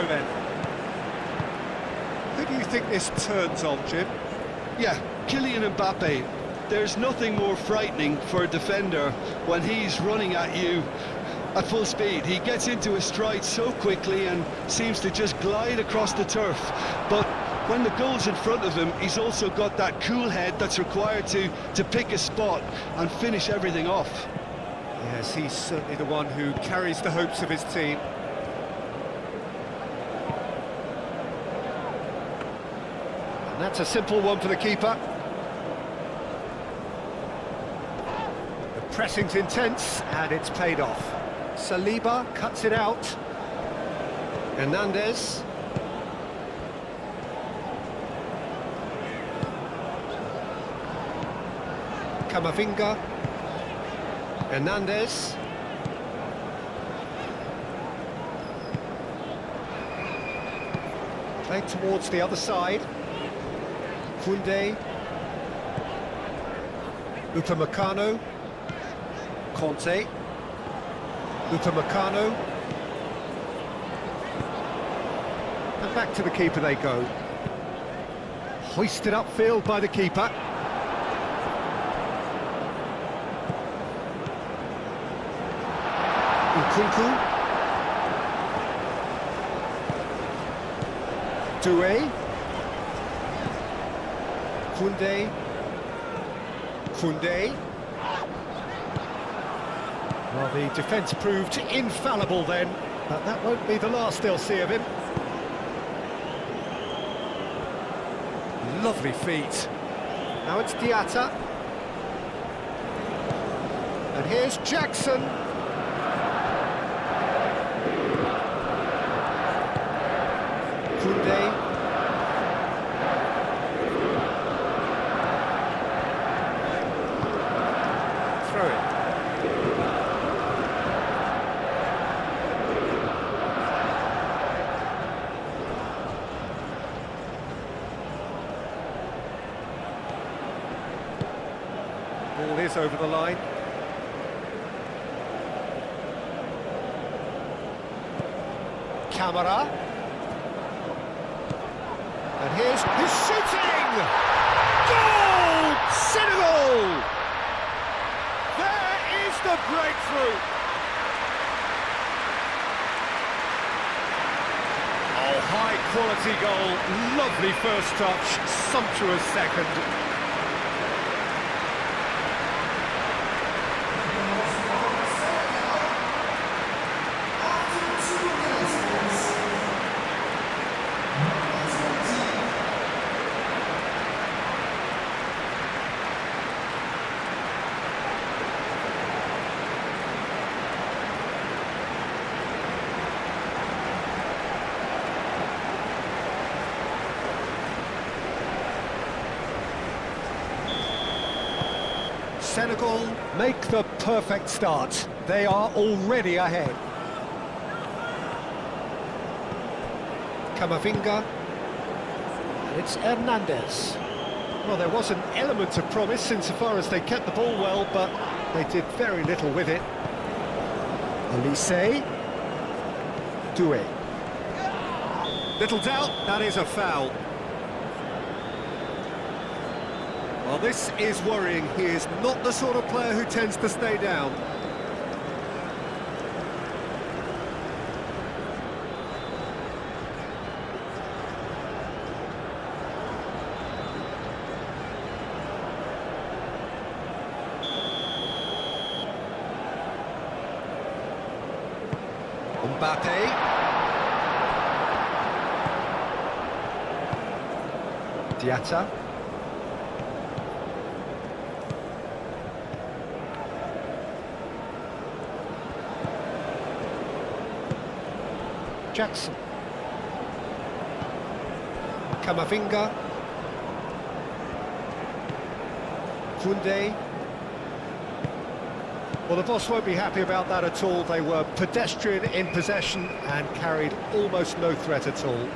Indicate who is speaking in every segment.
Speaker 1: then. Who do you think this turns on, Jim?
Speaker 2: Yeah, Kylian Mbappe. There's nothing more frightening for a defender when he's running at you at full speed. He gets into a stride so quickly and seems to just glide across the turf. But when the goal's in front of him, he's also got that cool head that's required to pick a spot and finish everything off.
Speaker 1: Yes, he's certainly the one who carries the hopes of his team. And that's a simple one for the keeper. The pressing's intense, and it's paid off. Saliba cuts it out. Hernandez. Camavinga. Hernandez. Played towards the other side. Koundé. Upamecano. Conte. Upamecano. And back to the keeper they go. Hoisted upfield by the keeper. Nkunku. Doué. Koundé. Koundé. Well, the defence proved infallible then, but that won't be the last they'll see of him. Lovely feet. Now it's Diatta. And here's Jackson. Koundé. Throw it. Ball is over the line. Camara. And here's his shooting! Goal! Senegal! There is the breakthrough! Oh, high-quality goal. Lovely first touch, sumptuous second. Senegal make the perfect start. They are already ahead. Camavinga. And it's Hernandez. Well, there was an element of promise insofar as they kept the ball well, but they did very little with it. Olise. Doué. Little doubt, that is a foul. Well, this is worrying. He is not the sort of player who tends to stay down. Mbappe. Diatta. Jackson. Camavinga. Koundé. Well, the boss won't be happy about that at all. They were pedestrian in possession and carried almost no threat at all.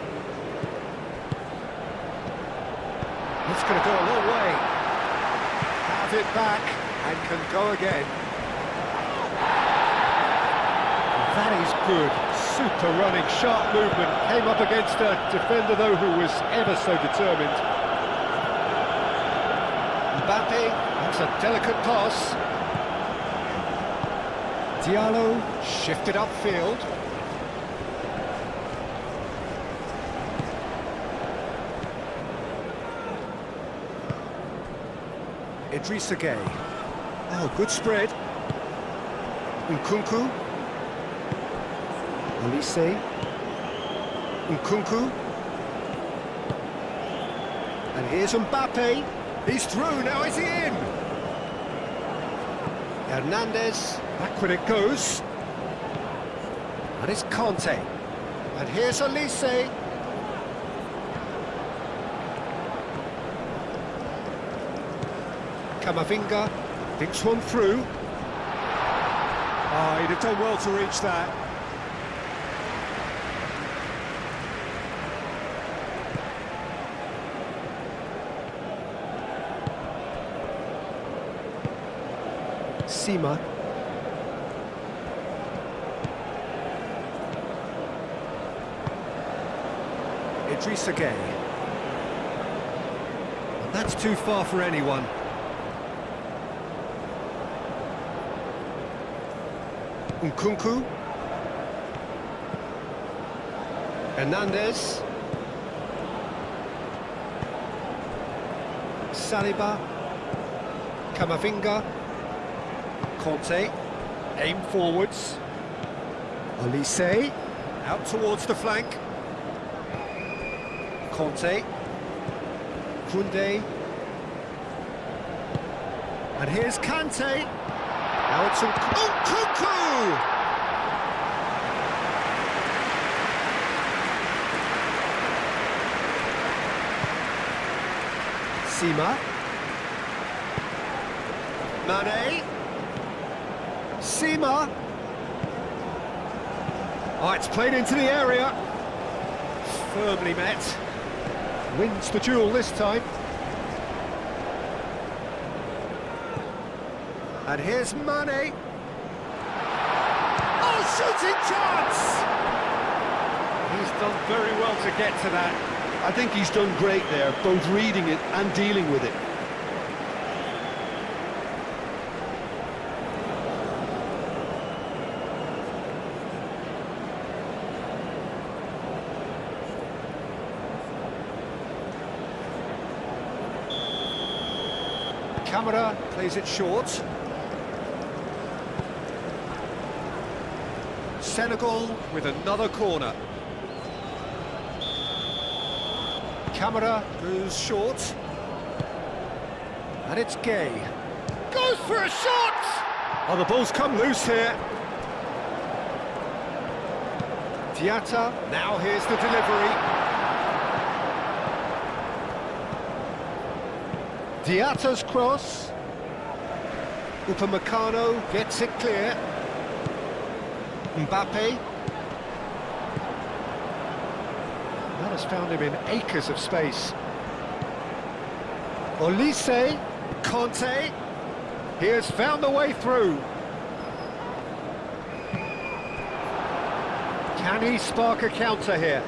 Speaker 1: It's going to go a long way. Have it back and can go again. That is good. Super running, sharp movement, came up against a defender though who was ever so determined. Mbappe, that's a delicate pass. Diallo shifted upfield. Idrissa Gueye. Oh, good spread. Nkunku. Olise. Nkunku. And here's Mbappe. He's through, now is he in? Hernandez, backward it goes. And it's Conte. And here's Olise. Camavinga thinks one through. Oh, he'd have done well to reach that. Sima. Idrissa Gueye. And that's too far for anyone. Nkunku. Hernandez. Saliba. Camavinga. Conte. Aim forwards. Olise. Out towards the flank. Conte. Koundé. And here's Kante. Now it's Nkunku! Sima. Mane. Sima. Oh, it's played into the area. Firmly met. Wins the duel this time. And here's Mane. Oh, shooting chance! He's done very well to get to that.
Speaker 2: I think he's done great there, both reading it and dealing with it.
Speaker 1: Camera plays it short. Senegal with another corner. Camera moves short. And it's Gueye. Goes for a shot! Oh, the ball's come loose here. Diatta, now here's the delivery. Diatta's cross. Upamecano gets it clear. Mbappe. That has found him in acres of space. Olise. Conte. He has found the way through. Can he spark a counter here?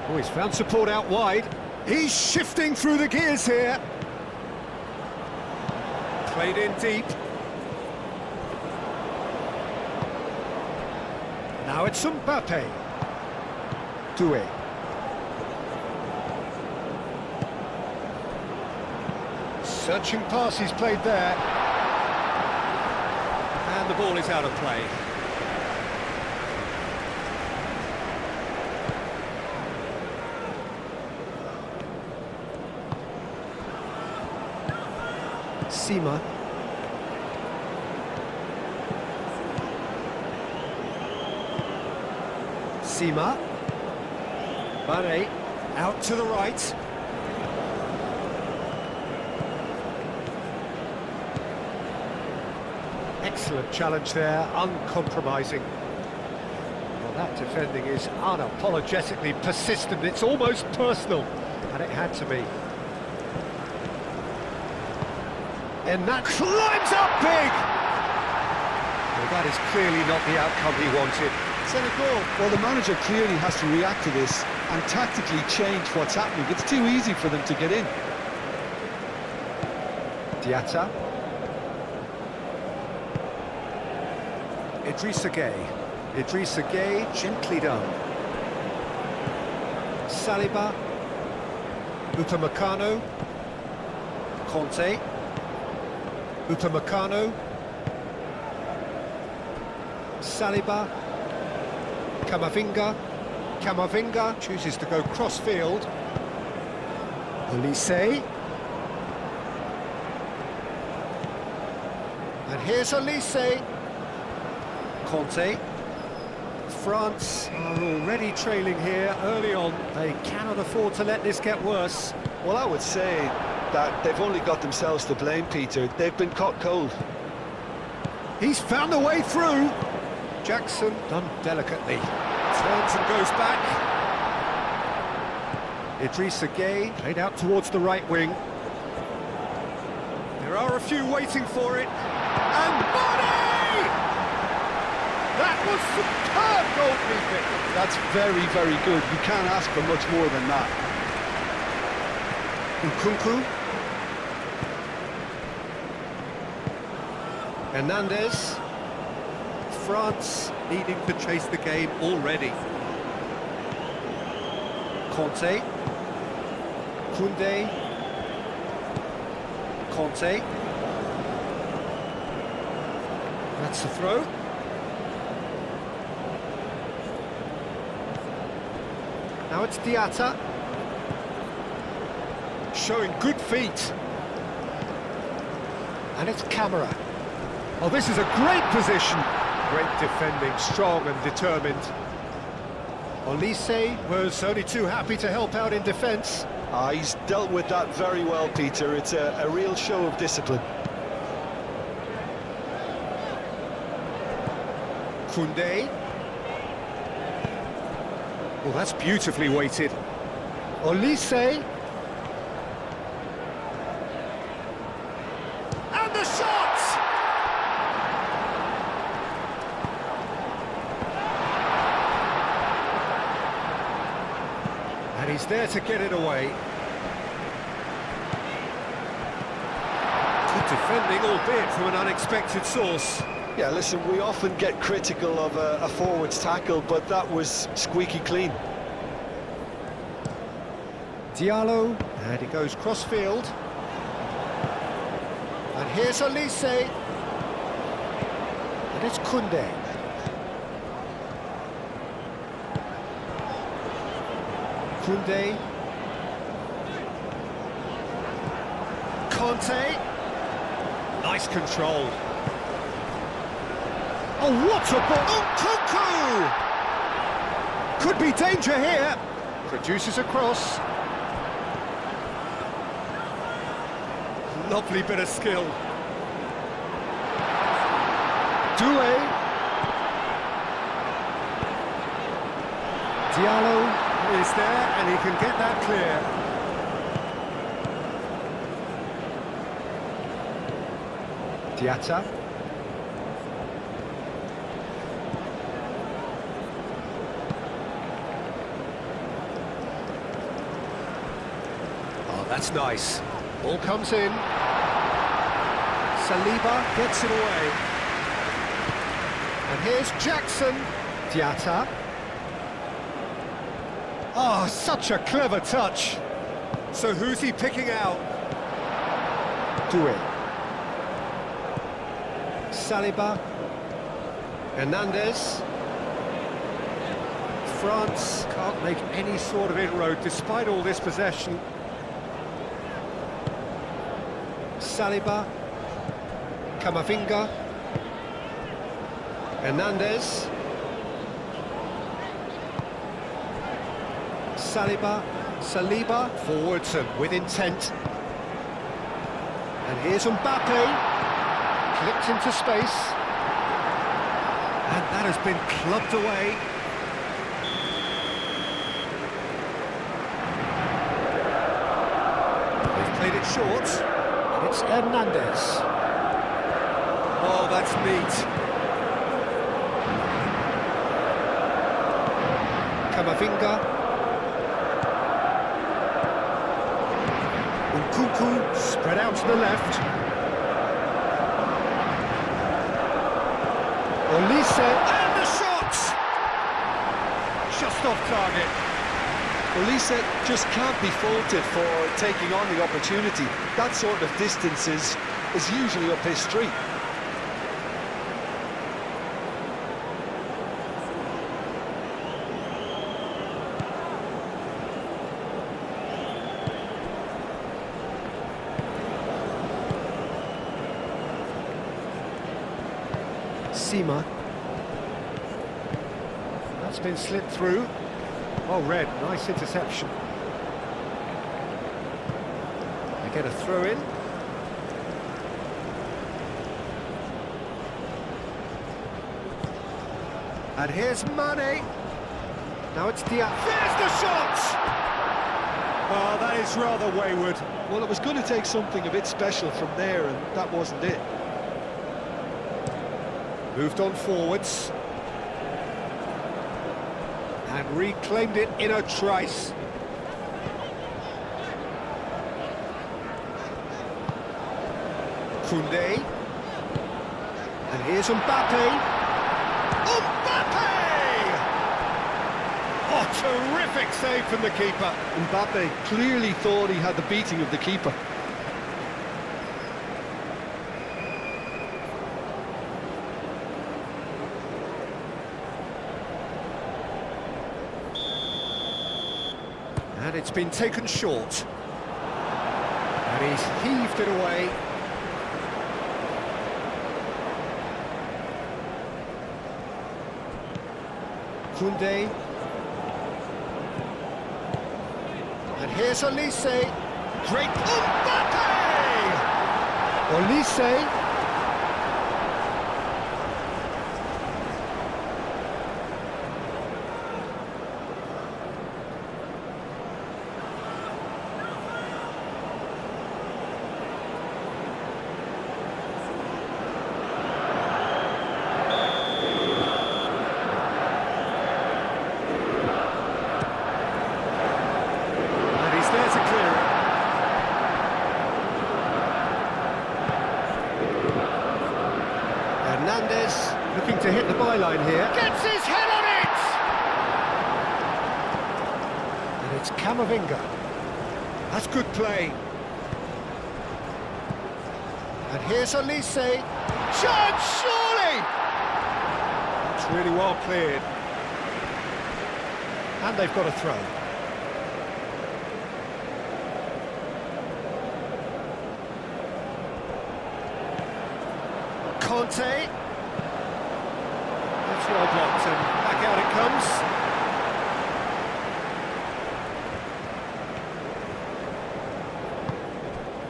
Speaker 1: Oh, he's found support out wide. He's shifting through the gears here. Played in deep. Now it's Mbappe. Doué. Searching pass he's played there. And the ball is out of play. Sima. Sima. Mane out to the right. Excellent challenge there, uncompromising. Well, that defending is unapologetically persistent. It's almost personal, and it had to be. And that climbs up big! Well, that is clearly not the outcome he wanted.
Speaker 2: Senegal, well, the manager clearly has to react to this and tactically change what's happening. It's too easy for them to get in.
Speaker 1: Diatta. Idrissa Gueye. Idrissa Gueye, gently done. Saliba. Upamecano. Conte. Upamecano. Saliba. Camavinga. Camavinga chooses to go cross-field. Olise. And here's Olise. Conte. France are already trailing here early on. They cannot afford to let this get worse.
Speaker 2: Well, I would say that they've only got themselves to blame, Peter. They've been caught cold.
Speaker 1: He's found a way through. Jackson done delicately. Turns and goes back. Idrissa Gueye played out towards the right wing. There are a few waiting for it. And Mane! That was superb goalkeeping.
Speaker 2: That's very, very good. You can't ask for much more than that.
Speaker 1: Nkunku. Hernandez. France needing to chase the game already. Conte. Koundé. Conte. That's the throw. Now it's Diatta. Showing good feet. And it's Camara. Oh, this is a great position. Great defending, strong and determined. Olise was only too happy to help out in defence.
Speaker 2: He's dealt with that very well, Peter. It's a real show of discipline.
Speaker 1: Koundé. Well, that's beautifully weighted. Olise. And the shot! And he's there to get it away. Good defending, albeit from an unexpected source.
Speaker 2: Yeah, listen, we often get critical of a forward's tackle, but that was squeaky clean.
Speaker 1: Diallo, and he goes cross-field. And here's Olise. And it's Koundé. Koundé. Conte. Nice control. Oh, what a ball! Nkunku! Could be danger here. Produces a cross. Lovely bit of skill. Doué. Diallo is there and he can get that clear. Diatta. Oh, that's nice. Ball comes in. Saliba gets it away. And here's Jackson. Diatta. Oh, such a clever touch. So who's he picking out? Doué. Saliba. Hernandez. France can't make any sort of inroad despite all this possession. Saliba. Camavinga. Hernandez. Saliba forwards and with intent. And here's Mbappe, clipped into space. And that has been clubbed away. They've played it short, and it's Hernandez. Oh, that's neat. Camavinga. Nkunku spread out to the left. Olise, and the shot! Just off target.
Speaker 2: Olise just can't be faulted for taking on the opportunity. That sort of distance is usually up his street.
Speaker 1: Sima. That's been slipped through. Oh, Red, nice interception. They get a throw in. And here's Mane. Now it's Diaz. There's the shot! Oh, that is rather wayward.
Speaker 2: Well, it was going to take something a bit special from there, and that wasn't it.
Speaker 1: Moved on forwards. And reclaimed it in a trice. Koundé. And here's Mbappe. Mbappe! Oh, terrific save from the keeper.
Speaker 2: Mbappe clearly thought he had the beating of the keeper.
Speaker 1: And it's been taken short. And he's heaved it away. Koundé. And here's Olise. Great. Mbappe! Olise. There's a clear. Hernandez looking to hit the byline here. Gets his head on it! And it's Camavinga. That's good play. And here's Olise. Chance, surely! It's really well cleared. And they've got a throw. Conte. It's well blocked and back out it comes.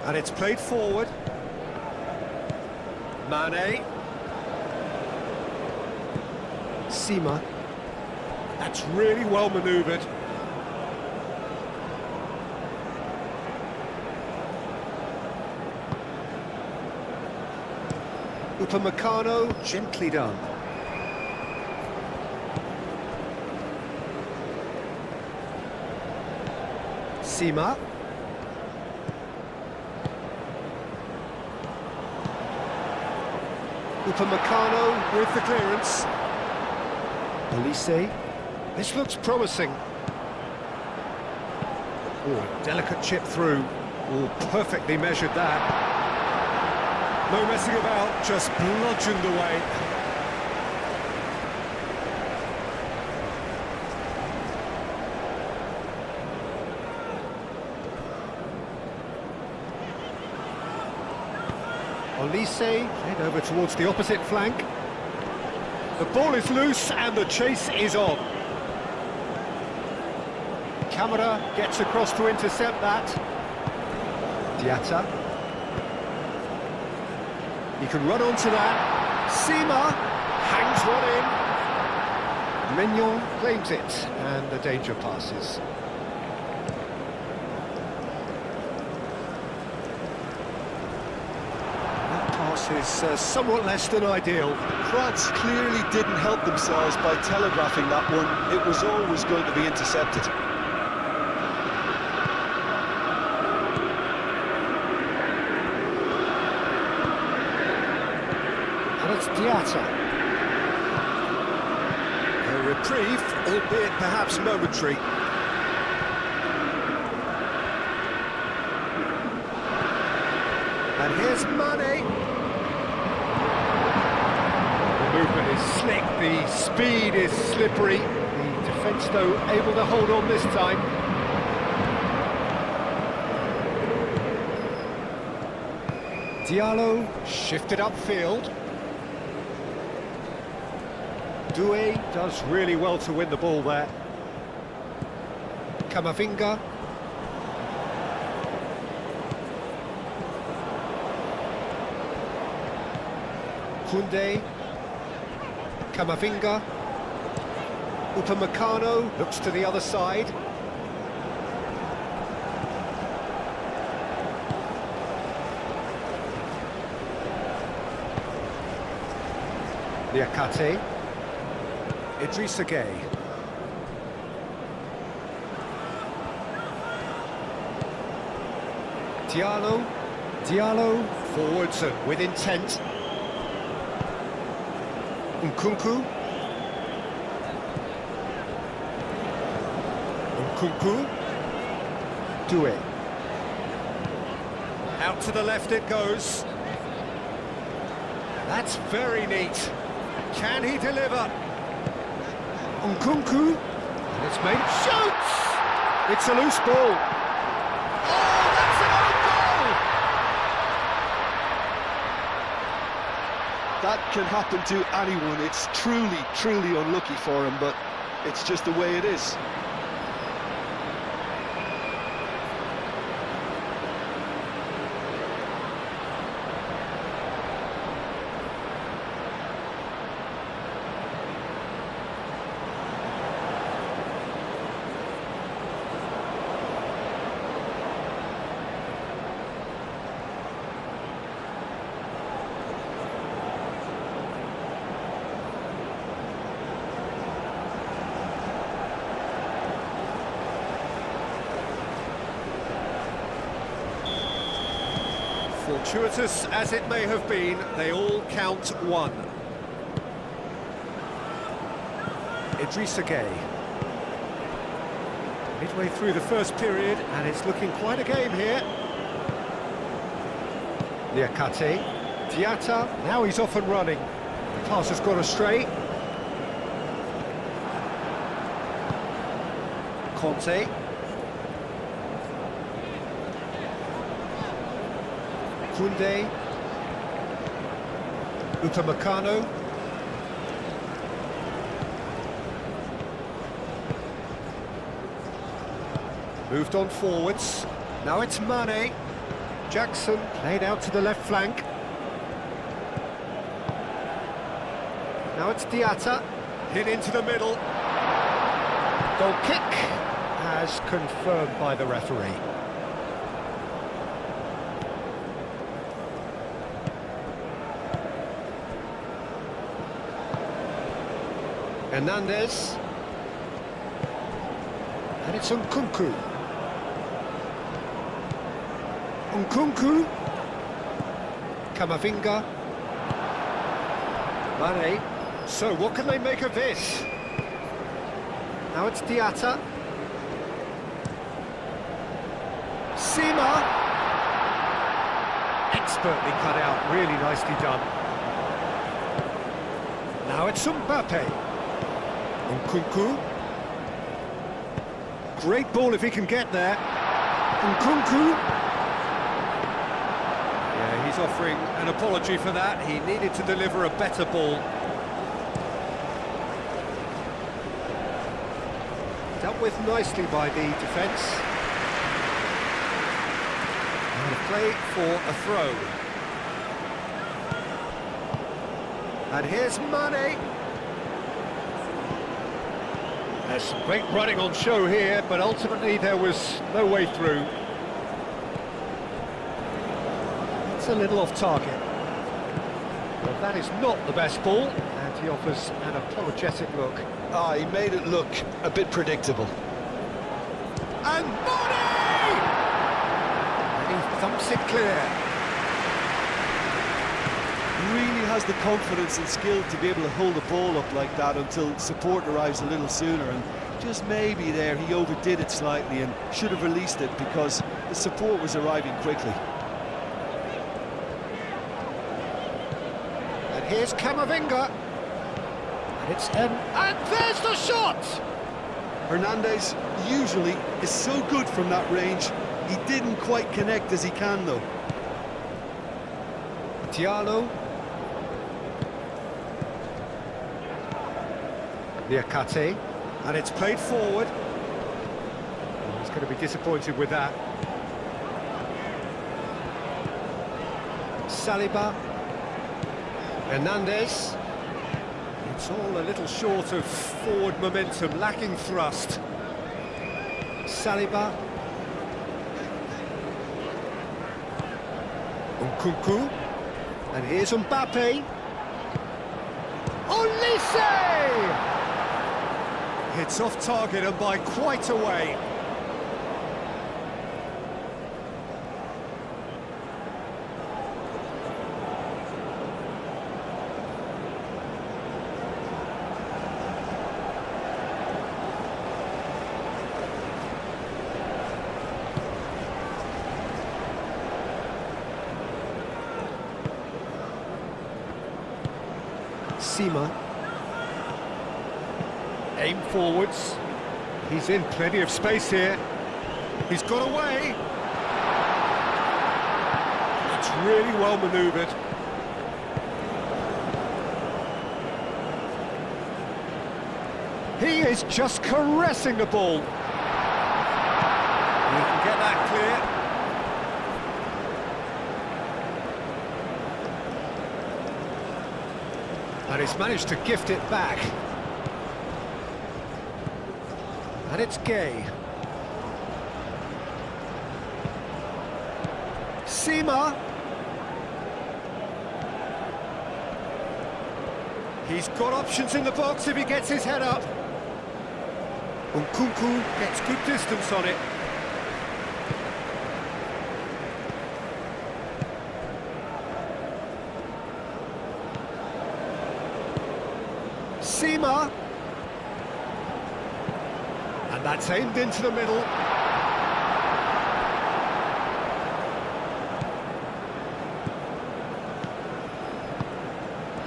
Speaker 1: And it's played forward. Mane. Sima. That's really well manoeuvred. Upamecano, gently done. Sima. Upamecano with the clearance. Olise. This looks promising. Oh, delicate chip through. Oh, perfectly measured that. No messing about, just bludgeoned away. Olise, head over towards the opposite flank. The ball is loose and the chase is on. Camara gets across to intercept that. Diatta. He can run onto that. Sima hangs one in. Mignon claims it, and the danger passes. That pass This is somewhat less than ideal.
Speaker 2: France clearly didn't help themselves by telegraphing that one. It was always going to be intercepted.
Speaker 1: And it's Diatta. A reprieve, albeit perhaps momentary. And here's Mane. The movement is slick, the speed is slippery. The defence, though, able to hold on this time. Diallo shifted upfield. Doué does really well to win the ball there. Camavinga. Koundé. Camavinga. Upamecano looks to the other side. Niakate. Idrissa Gueye. Diallo forwards and with intent. Nkunku. Doué. Out to the left it goes. That's very neat. Can he deliver? Nkunku. And it's made. Shoots! It's a loose ball. Oh, that's an own goal!
Speaker 2: That can happen to anyone. It's truly unlucky for him, but it's just the way it is.
Speaker 1: Fortuitous as it may have been, they all count one. Idrissa Gueye. Midway through the first period, and it's looking quite a game here. Niakate. Diatta, now he's off and running. The pass has gone astray. Conte. Koundé. Upamecano. Moved on forwards. Now it's Mane. Jackson played out to the left flank. Now it's Diatta. Hit into the middle. Goal kick as confirmed by the referee. Hernandez. And it's Nkunku. Camavinga. Mane. So what can they make of this? Now it's Diatta. Sima. Expertly cut out, really nicely done. Now it's Mbappe. Nkunku. Great ball if he can get there. Nkunku. Yeah, he's offering an apology for that. He needed to deliver a better ball. Dealt with nicely by the defence. And a play for a throw. And here's Mane. There's some great running on show here, but ultimately there was no way through. It's a little off target. that is not the best ball, and he offers an apologetic look.
Speaker 2: Ah, he made it look a bit predictable.
Speaker 1: And Bonney! And he thumps it clear.
Speaker 2: Really has the confidence and skill to be able to hold the ball up like that until support arrives a little sooner, and just maybe there he overdid it slightly and should have released it because the support was arriving quickly.
Speaker 1: And here's Camavinga. And it's and there's the shot!
Speaker 2: Hernandez usually is so good from that range. He didn't quite connect as he can though.
Speaker 1: Diallo. Niakate. And it's played forward. Oh, he's going to be disappointed with that. Saliba. Hernandez. It's all a little short of forward momentum, lacking thrust. Saliba. Nkunku. And here's Mbappe. Olise! It's off target and by quite a way. Sima. Aim forwards. He's in plenty of space here. He's got away. It's really well manoeuvred. He is just caressing the ball. He can get that clear. And he's managed to gift it back. And it's Gay. Sima. He's got options in the box if he gets his head up. Nkunku gets good distance on it. Sima. And that's aimed into the middle.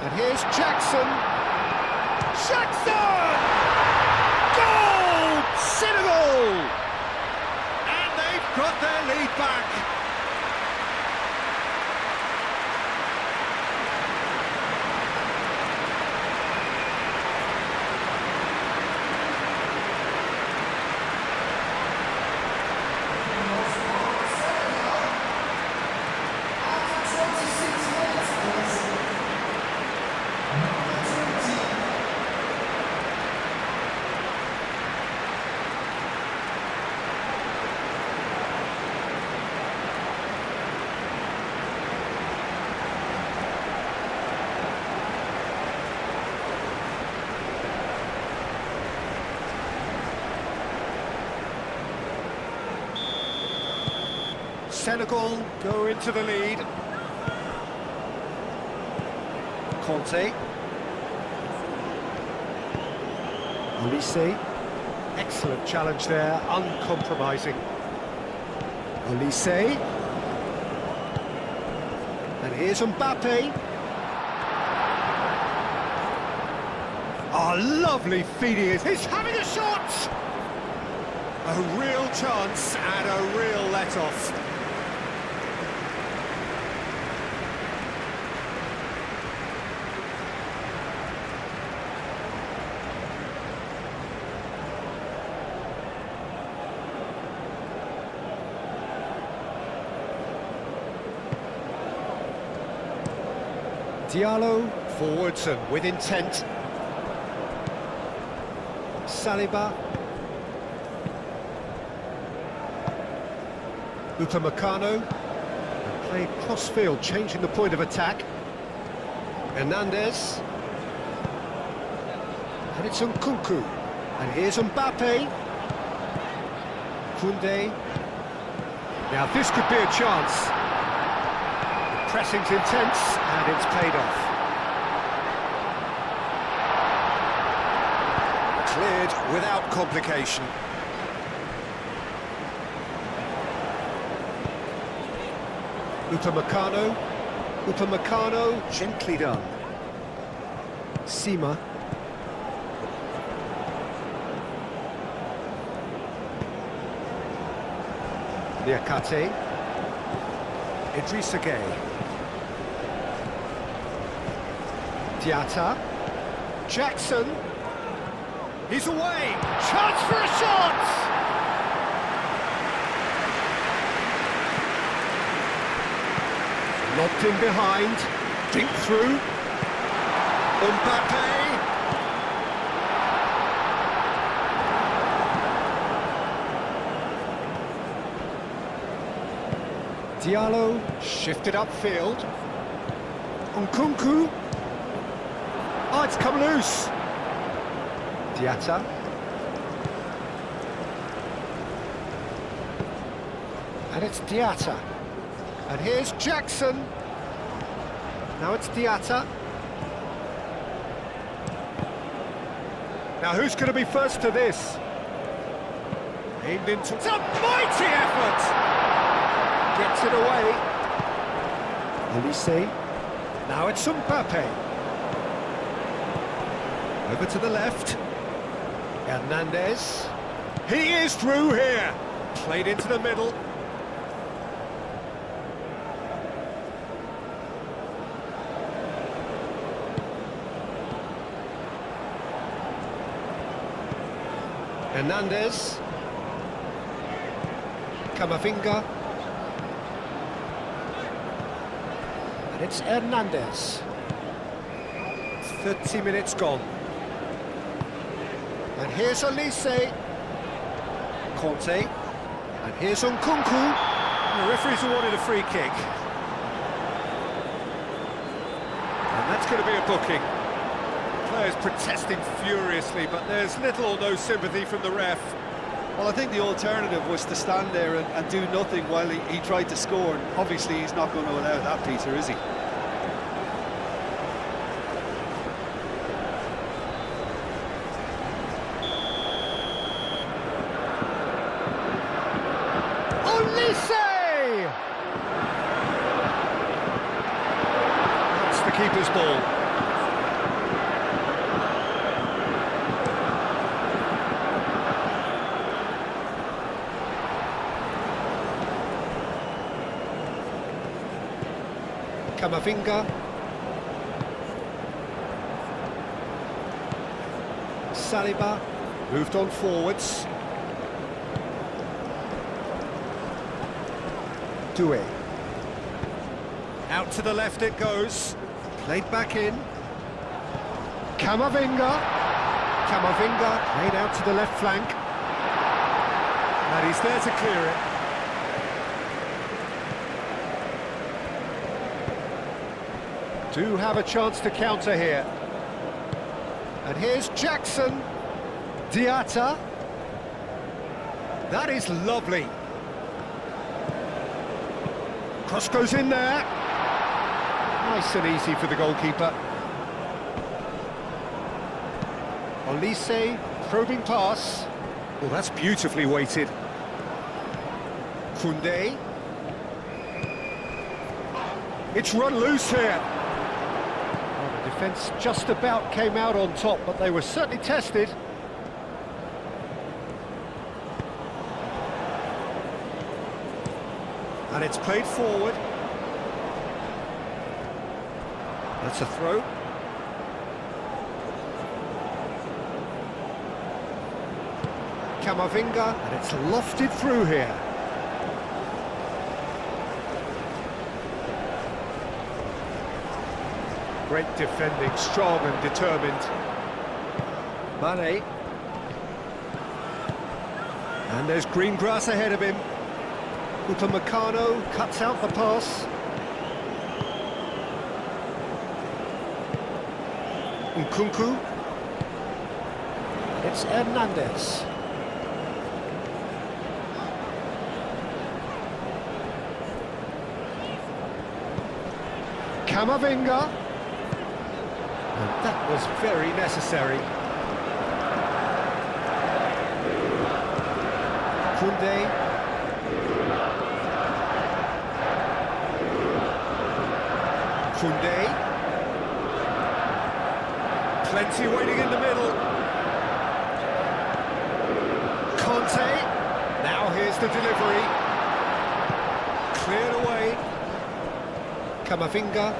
Speaker 1: And here's Jackson. Jackson! Goal! Senegal! And they've got their lead back. Senegal go into the lead. Conte. Olise. Excellent challenge there, uncompromising. Olise. And here's Mbappe. Oh, lovely feed he is. He's having a shot! A real chance and a real let-off. Diallo, forwards and with intent. Saliba. Upamecano. Played cross-field, changing the point of attack. Hernandez. And it's Nkunku. And here's Mbappe. Koundé. Now this could be a chance. The pressing's intense and it's paid off. Cleared without complication. Upamecano, gently done. Sima. Niakate. Idrissa Gueye. Diatta. Jackson. He's away. Chance for a shot! Lobbed in behind. Deep through. Mbappe. Diallo shifted upfield. Nkunku. Oh, it's come loose. Diatta. And it's Diatta. And here's Jackson. Now it's Diatta. Now who's going to be first to this? Aimed into... It's a mighty effort! Gets it away. Olise. Now it's Mbappe. Over to the left. Hernandez. He is through here. Played into the middle. Hernandez. Camavinga. And it's Hernandez. 30 minutes gone. And here's Olise. Conte. And here's Nkunku. The referee's awarded a free kick. And that's going to be a booking. Players protesting furiously, but there's little or no sympathy from the ref.
Speaker 2: Well, I think the alternative was to stand there and do nothing while he tried to score. And obviously, he's not going to allow that, Peter, is he?
Speaker 1: Olise! That's the keeper's ball. Camavinga. Saliba moved on forwards. Doué. Out to the left it goes. Played back in. Camavinga. Camavinga played out to the left flank. And he's there to clear it. Do have a chance to counter here. And here's Jackson. Diatta. That is lovely. Cross goes in there. Nice and easy for the goalkeeper. Olise, probing pass. Well, that's beautifully weighted. Koundé. It's run loose here. Well, the defence just about came out on top, but they were certainly tested. And it's played forward. That's a throw. Camavinga, and it's lofted through here. Great defending, strong and determined. Mane. And there's green grass ahead of him. Upamecano cuts out the pass. Nkunku. It's Hernandez. Camavinga. And that was very necessary. Koundé. Koundé. Plenty waiting in the middle. Conte. Now here's the delivery. Cleared away. Camavinga.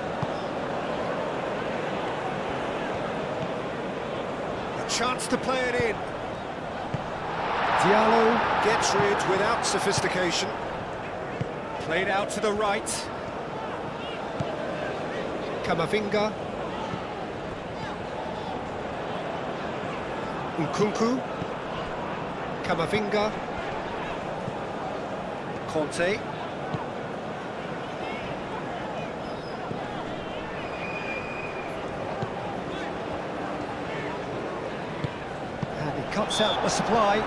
Speaker 1: A chance to play it in. Diallo gets rid without sophistication. Played out to the right. Camavinga. Nkunku. Camavinga. Conte. And he cuts out the supply.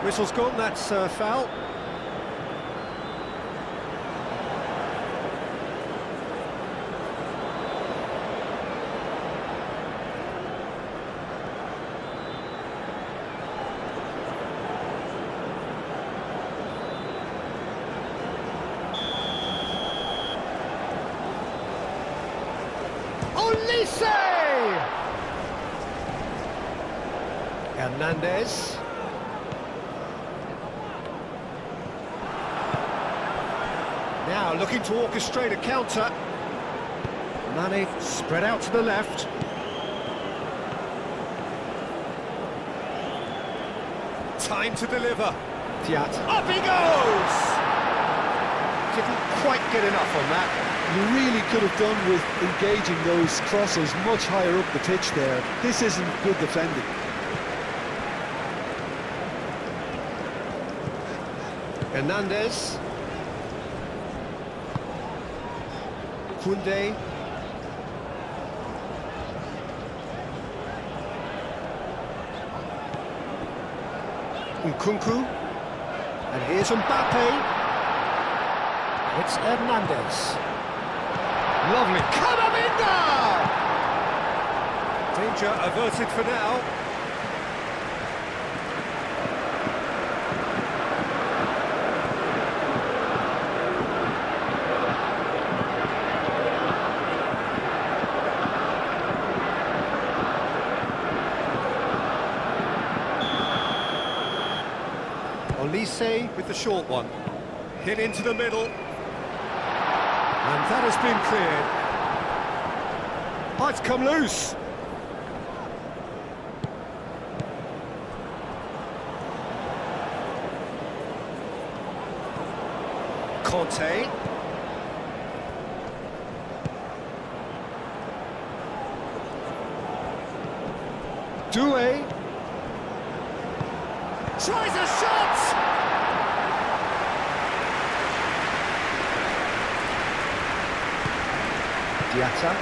Speaker 1: Whistle's gone, that's a foul. Olise! Hernandez. Now looking to orchestrate a counter. Mane spread out to the left. Time to deliver. Diat. Up he goes! Didn't quite get enough on that.
Speaker 2: You really could have done with engaging those crosses much higher up the pitch there. This isn't good defending.
Speaker 1: Hernandez. Koundé. Nkunku. And here's Mbappe. It's Hernandez. Lovely. Camavinga! Danger averted for now. Olise with the short one. Hit into the middle. And that has been cleared. Oh, it's come loose. Conte. Doué. Tries a shot! Diatta.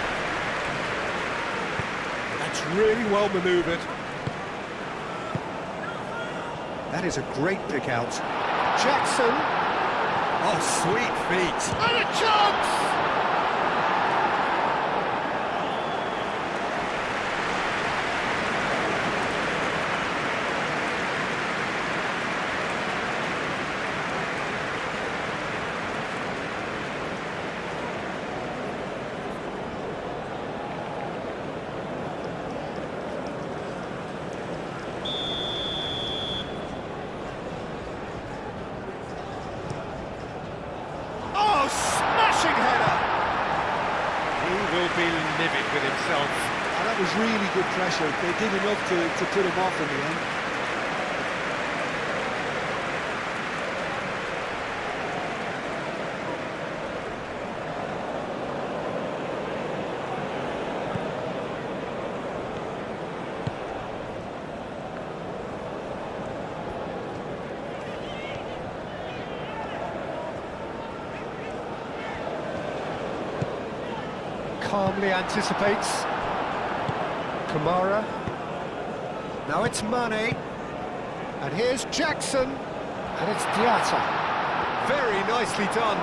Speaker 1: That's really well manoeuvred. That is a great pick out. Jackson. Oh, sweet feet. And a chance! Smashing header! He will be livid with himself.
Speaker 2: And that was really good pressure. They did enough to put him off in the end.
Speaker 1: Calmly anticipates. Kamara. Now it's Mane. And here's Jackson. And it's Diatta. Very nicely done.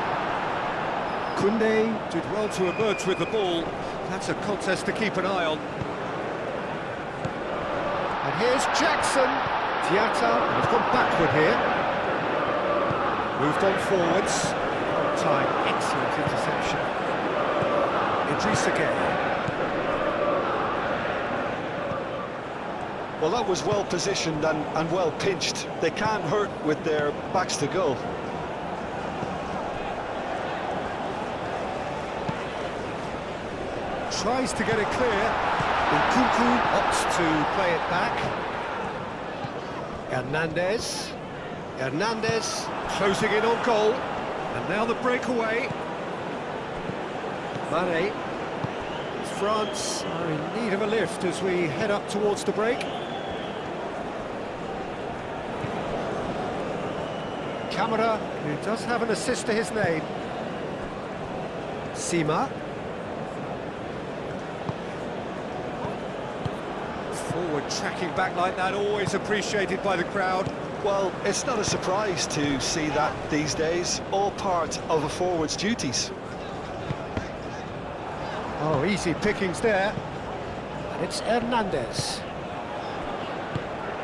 Speaker 1: Koundé did well to emerge with the ball. That's a contest to keep an eye on. And here's Jackson. Diatta has gone backward here. Moved on forwards. Time, excellent interception. Idrissa Gueye.
Speaker 2: Well, that was well positioned and well pinched. They can't hurt with their backs to goal.
Speaker 1: Tries to get it clear. Nkunku opts to play it back. Hernandez. Hernandez closing in on goal. And now the breakaway. Mane. France are in need of a lift as we head up towards the break. Camara, who does have an assist to his name. Sima. Forward tracking back like that, always appreciated by the crowd.
Speaker 2: Well, it's not a surprise to see that these days, all part of a forward's duties.
Speaker 1: Oh, easy pickings there. And it's Hernandez.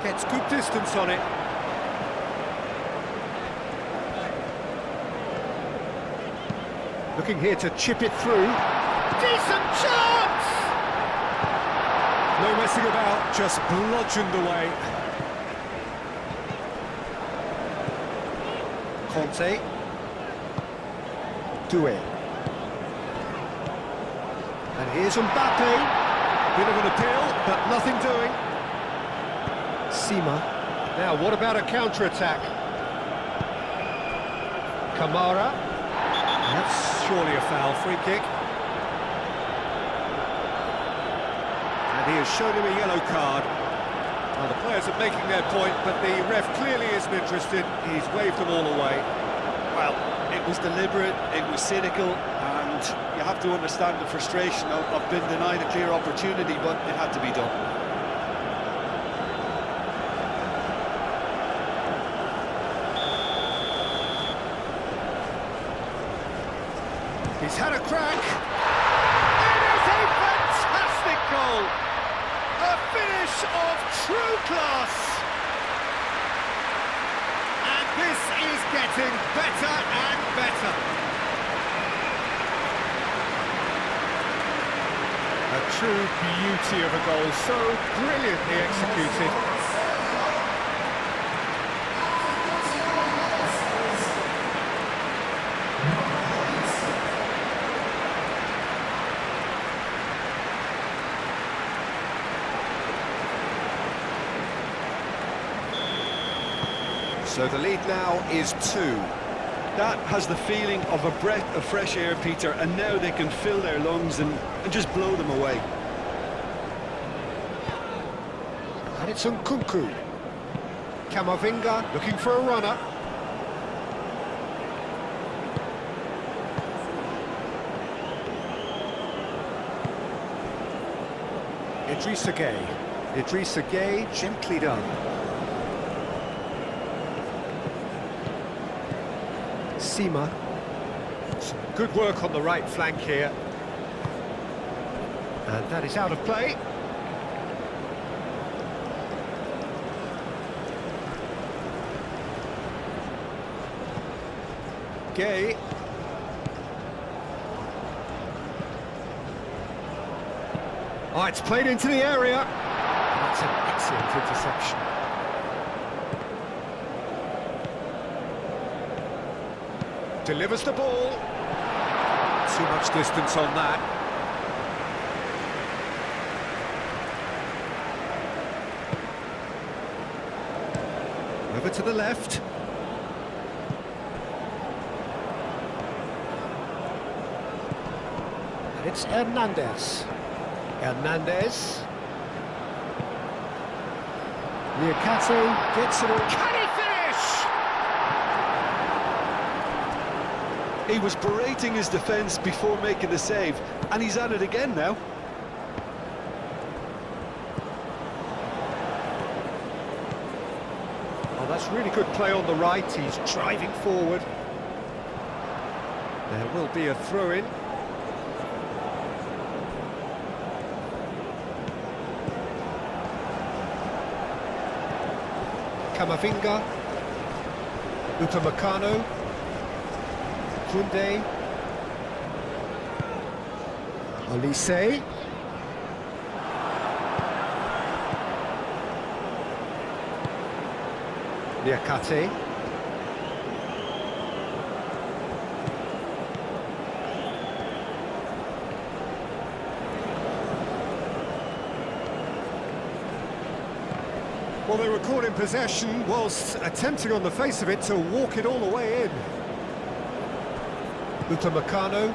Speaker 1: Gets good distance on it. Looking here to chip it through. Decent chance! No messing about, just bludgeoned away. Conte. Doué. And here's Mbappe. Bit of an appeal, but nothing doing. Sima. Now, what about a counter-attack? Kamara. That's surely a foul, free kick. And he has shown him a yellow card. Well, the players are making their point, but the ref clearly isn't interested. He's waved them all away.
Speaker 2: Well, it was deliberate, it was cynical, and you have to understand the frustration of being denied a clear opportunity, but it had to be done.
Speaker 1: He's had a crack. It is a fantastic goal. A finish of true class. And this is getting better and better. A true beauty of a goal, so brilliantly executed. So the lead now is 2.
Speaker 2: That has the feeling of a breath of fresh air, Peter, and now they can fill their lungs and just blow them away.
Speaker 1: And it's Nkunku. Camavinga looking for a runner. Idrissa Gueye. Idrissa Gueye, gently done. Sima. Some good work on the right flank here. And that is out of play. Gueye. Oh, it's played into the area. That's an excellent interception. Delivers the ball. Too much distance on that. Over to the left. And it's Hernandez. Hernandez. Niakate gets it all. Can he finish?
Speaker 2: He was berating his defence before making the save, and he's at it again now.
Speaker 1: really good play on the right, he's driving forward. There will be a throw-in. Camavinga, Upamecano, Koundé, Olise, Niakate, well, they were caught in possession whilst attempting on the face of it to walk it all the way in. Upamecano.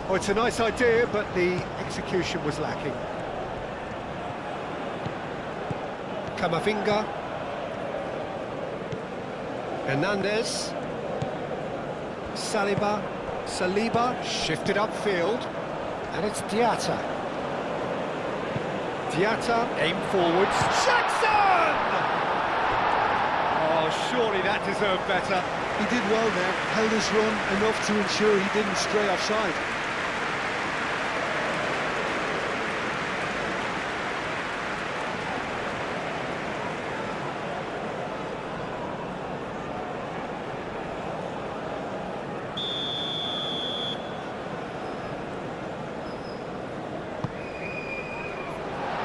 Speaker 1: Oh, it's a nice idea, but the execution was lacking. Camavinga. Hernandez. Saliba, shifted upfield, and it's Diatta. Diatta, aim forwards, Jackson! Oh, surely that deserved better.
Speaker 2: He did well there, held his run enough to ensure he didn't stray offside.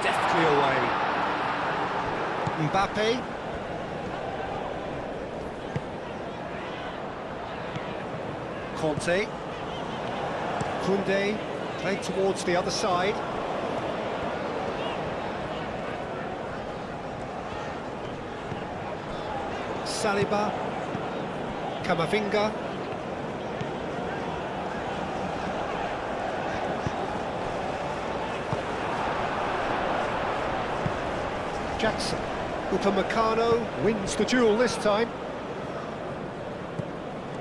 Speaker 1: Deftly away. Mbappe. Conte. Koundé, played towards the other side. Saliba. Camavinga. Jackson. Upamecano wins the duel this time.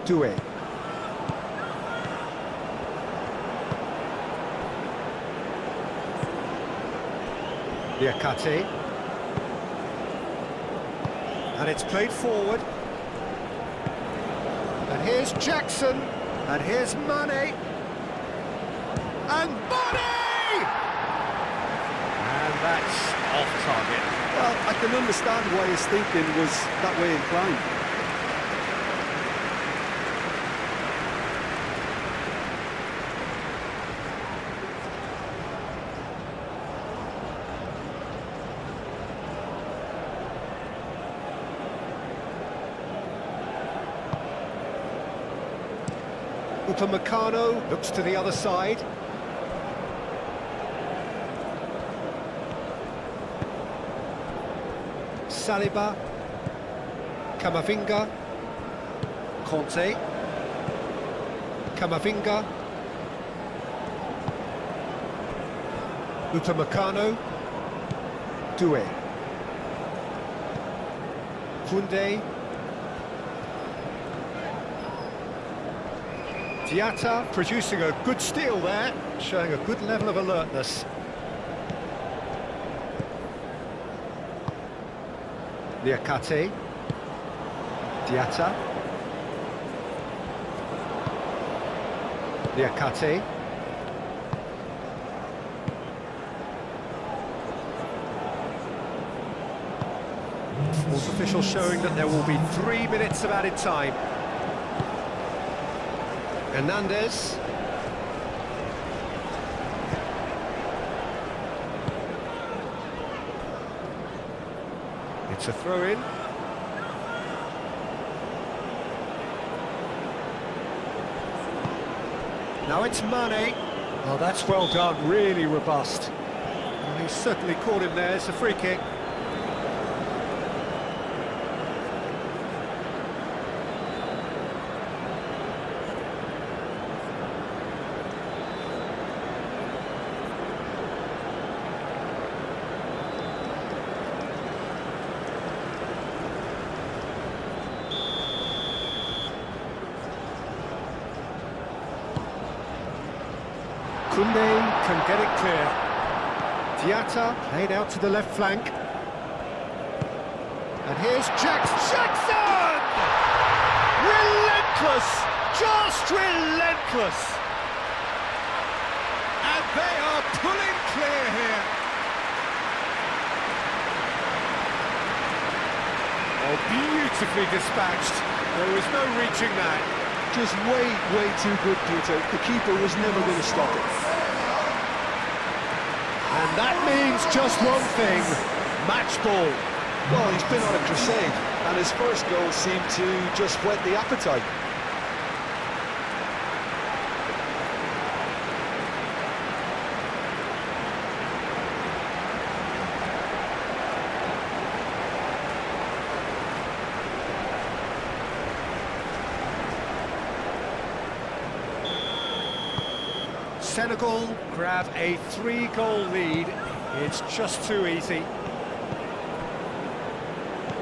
Speaker 1: Doué. Niakate. And it's played forward. And here's Jackson. And here's Mane. And Mane! And that's off target.
Speaker 2: Well, I can understand why his thinking was that way inclined.
Speaker 1: Upamecano looks to the other side. Saliba, Camavinga, Conte, Camavinga, Upamecano, Doué, Koundé, Diatta producing a good steal there, showing a good level of alertness. Niakate, Diatta, Niakate, Sports officials showing that there will be 3 minutes of added time. Hernandez. It's a throw-in. Now it's Mane. Oh, that's well done, really robust. Well, he certainly caught him there, it's a free kick. Koundé can get it clear. Diatta played out to the left flank. And here's Jackson! Relentless! Just relentless! And they are pulling clear here. Oh, beautifully dispatched. There was no reaching that.
Speaker 2: Just way too good, Peter. The keeper was never going to stop it.
Speaker 1: And that means just one thing, match ball.
Speaker 2: Well, he's been on a crusade, and his first goal seemed to just whet the appetite.
Speaker 1: Senegal grab a 3-goal lead. It's just too easy.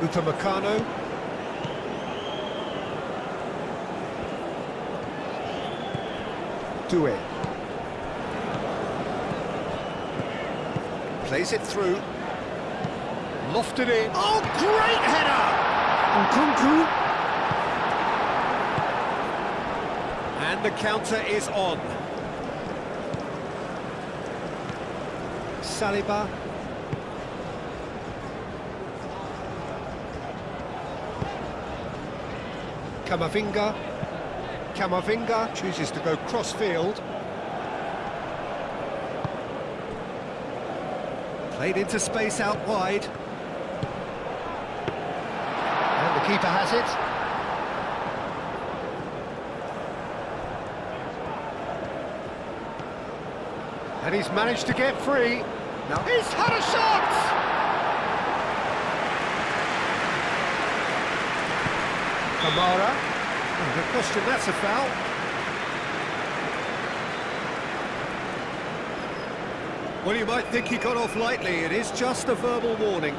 Speaker 1: Upamecano. Doué. Plays it through. Lofted in. Oh, great header! Nkunku. And the counter is on. Saliba. Camavinga chooses to go cross-field. Played into space out wide. And the keeper has it. And he's managed to get free. Now he's had a shot! Kamara. Oh, no question, that's a foul. Well, you might think he got off lightly. It is just a verbal warning.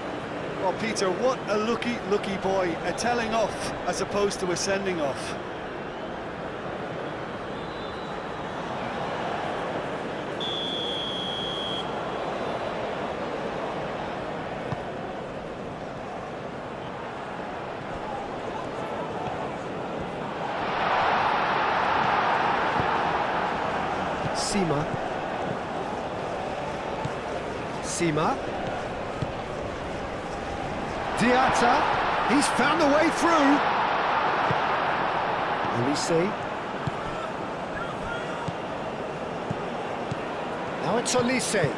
Speaker 2: Well, Peter, what a lucky boy. A telling off as opposed to a sending off.
Speaker 1: Sima. Diatta, he's found the way through. Olise. Now it's Olise.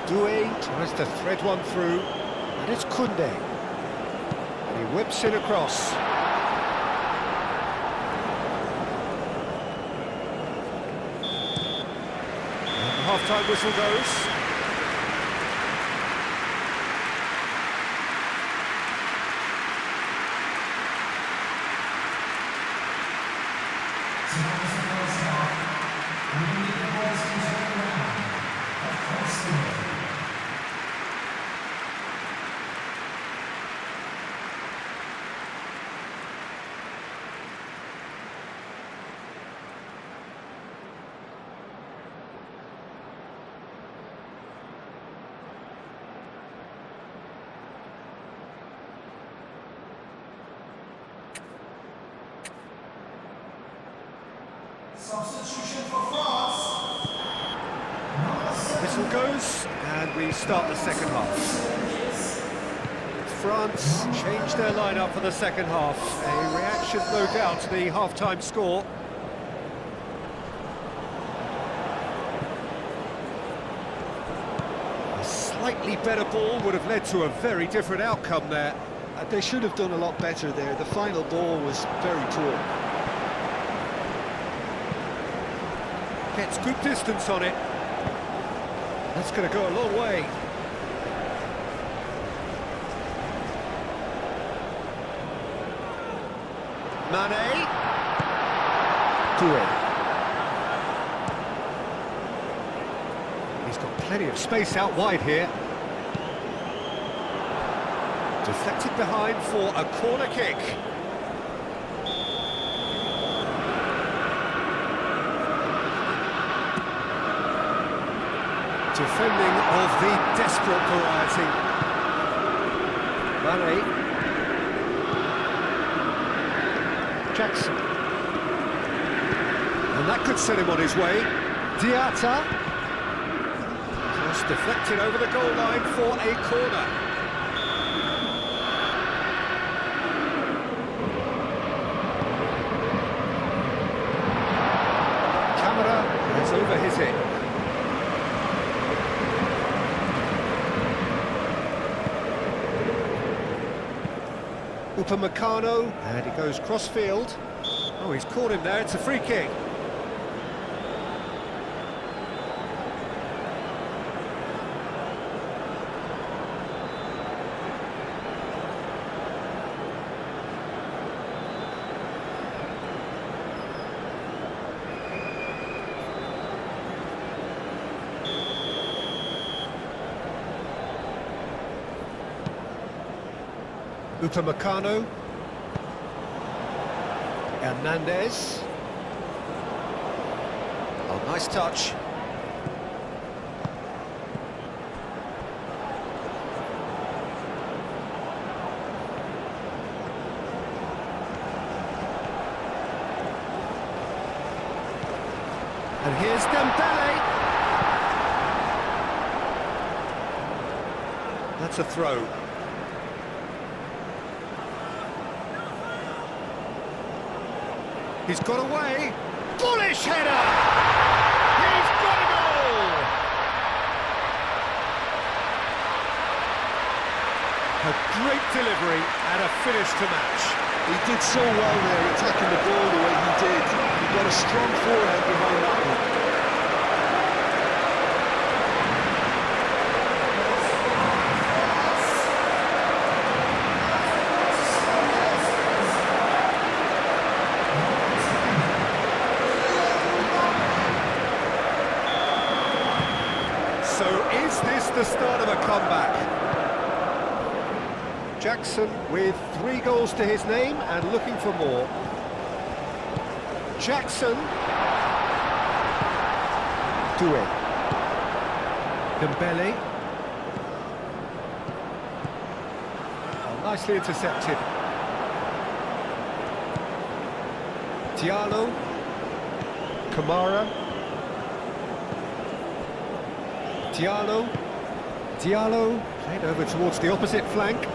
Speaker 1: Doué tries to thread one through, and it's Koundé. And he whips it across. And the half-time whistle goes.
Speaker 3: Substitution for France.
Speaker 1: Whistle goes, and we start the second half. France changed their lineup for the second half. A reaction, no doubt, to the half-time score. A slightly better ball would have led to a very different outcome there.
Speaker 2: They should have done a lot better there. The final ball was very poor.
Speaker 1: Gets good distance on it. That's going to go a long way. Mane. Doué. He's got plenty of space out wide here. Deflected behind for a corner kick. Defending of the desperate variety. Mane. Jackson. And that could set him on his way. Diatta. Cross deflected over the goal line for a corner. Camera has over his head. Upamecano, and he goes cross-field. Oh, he's caught him there, it's a free kick. Upamecano. Hernandez. Oh, nice touch. And here's Dembele. That's a throw. He's got away. Bullish header! He's got a goal! A great delivery and a finish to match.
Speaker 2: He did so well there, attacking the ball the way he did. He got a strong forehand behind that one.
Speaker 1: So is this the start of a comeback? Jackson with 3 goals to his name and looking for more. Jackson. Doué. Dembele. Oh, nicely intercepted. Diallo. Kamara. Diallo, played over towards the opposite flank.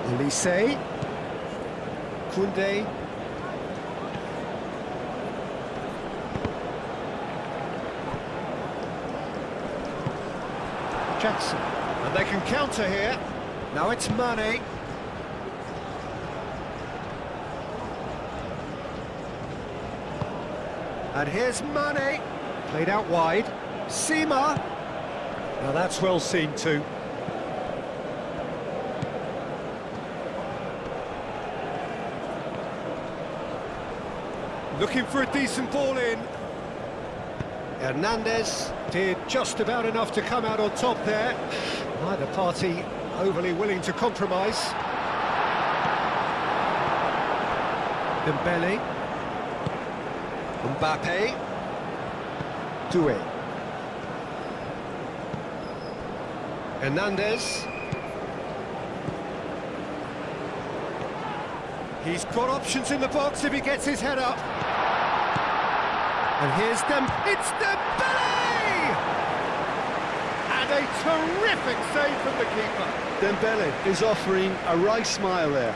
Speaker 1: Olise. Koundé. Jackson. And they can counter here. Now it's Mane. And here's Mane. Played out wide. Sima. Now that's well seen too. Looking for a decent ball in. Hernandez did just about enough to come out on top there. Neither party overly willing to compromise. Dembele. Mbappe. Doué. Hernandez. He's got options in the box if he gets his head up. And here's it's Dembele! And a terrific save from the keeper.
Speaker 2: Dembele is offering a wry smile there.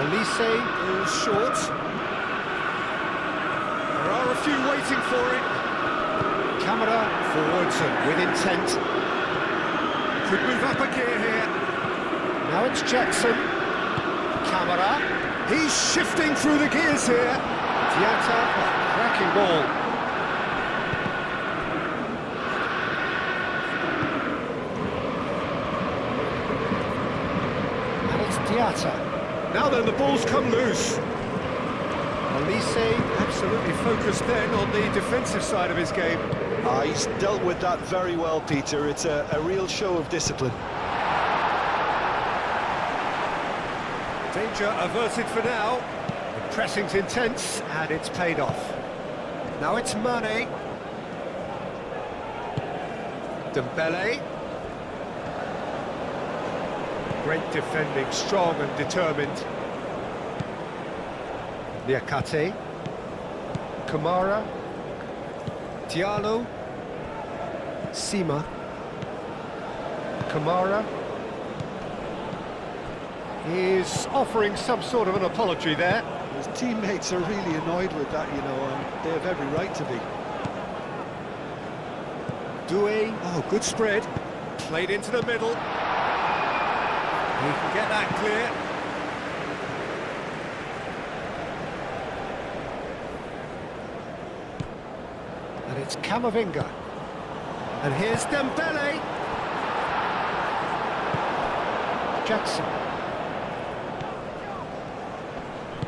Speaker 1: Olise goes short. There are a few waiting for it. Camera forwards and with intent. Could move up a gear here. Now it's Jackson. Camera. He's shifting through the gears here. Diatta, cracking ball. And it's Diatta. Now then, the ball's come loose. Olise absolutely focused then on the defensive side of his game.
Speaker 2: He's dealt with that very well, Peter. It's a real show of discipline.
Speaker 1: Danger averted for now. The pressing's intense and it's paid off. Now it's Mane. Dembele. Great defending, strong and determined. Niakate. Kamara. Diallo. Sima. Kamara. He's offering some sort of an apology there.
Speaker 2: His teammates are really annoyed with that, you know, and they have every right to be.
Speaker 1: Doué, oh, good spread. Played into the middle. He can get that clear. And it's Camavinga. And here's Dembele. Jackson.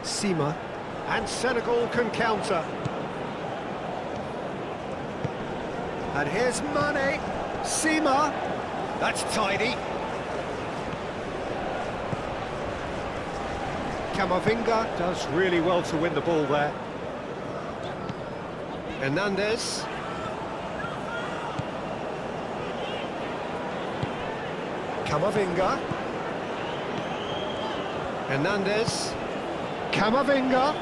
Speaker 1: Sima. And Senegal can counter. And here's Mane. Sima. That's tidy. Camavinga does really well to win the ball there. Hernandez. Camavinga. Hernandez. Camavinga.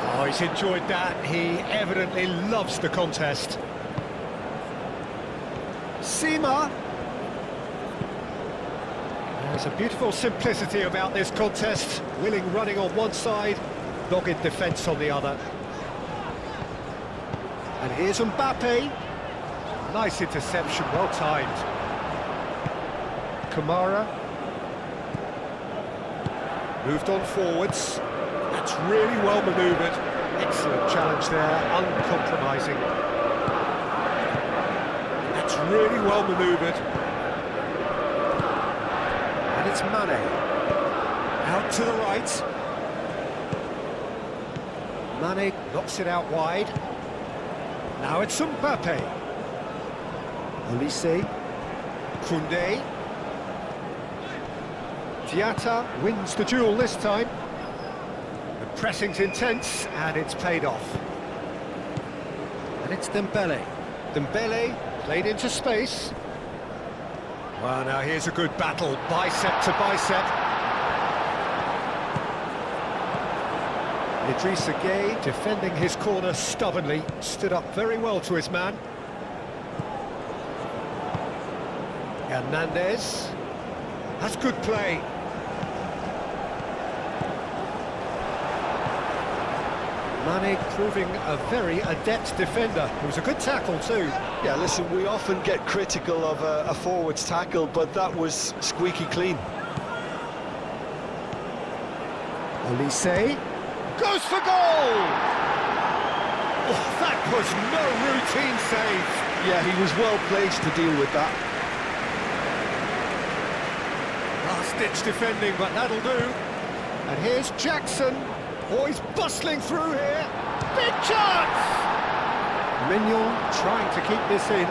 Speaker 1: Oh, he's enjoyed that. He evidently loves the contest. Sima. There's a beautiful simplicity about this contest. Willing running on one side, dogged defence on the other. And here's Mbappe. Nice interception, well timed. Kamara. Moved on forwards. That's really well manoeuvred. Excellent challenge there, uncompromising. That's really well manoeuvred. And it's Mane. Out to the right. Mane knocks it out wide. Now it's Mbappe. Olise. Koundé. Diatta wins the duel this time. The pressing's intense and it's paid off. And it's Dembele. Dembele played into space. Well, now here's a good battle, bicep to bicep. Idrissa Gueye defending his corner stubbornly, stood up very well to his man. Hernandez. That's good play. Mane proving a very adept defender. It was a good tackle too.
Speaker 2: Yeah, listen, we often get critical of a forward's tackle, but that was squeaky clean.
Speaker 1: Olise goes for goal! Oh, that was no routine save.
Speaker 2: Yeah, he was well placed to deal with that.
Speaker 1: Last-ditch defending, but that'll do. And here's Jackson. Oh, he's bustling through here. Big chance! Mignon trying to keep this in.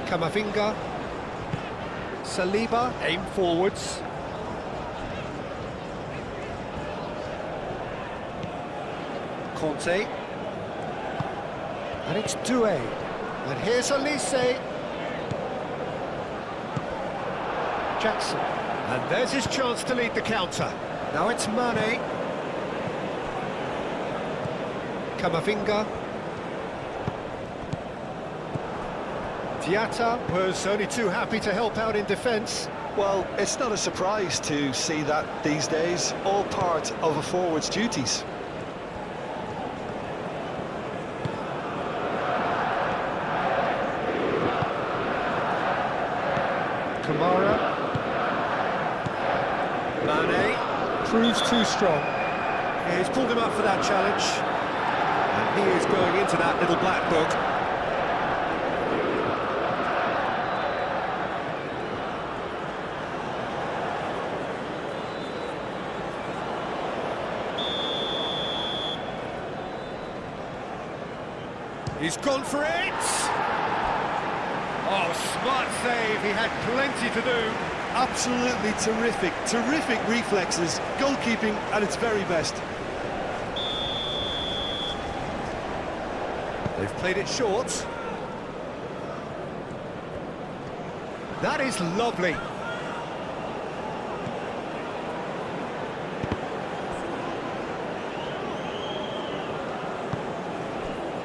Speaker 1: Camavinga. Saliba, aim forwards. Conte. And it's Doué. And here's Olise. Jackson. And there's his chance to lead the counter. Now it's Mane. Camavinga. Diatta was only too happy to help out in defence.
Speaker 2: Well, it's not a surprise to see that these days, all part of a forward's duties.
Speaker 1: Kamara. Mane proves too strong. Yeah, he's pulled him up for that challenge. And he is going into that little black book. He's gone for it! Oh, smart save, he had plenty to do.
Speaker 2: Absolutely terrific, terrific reflexes, goalkeeping at its very best.
Speaker 1: They've played it short. That is lovely.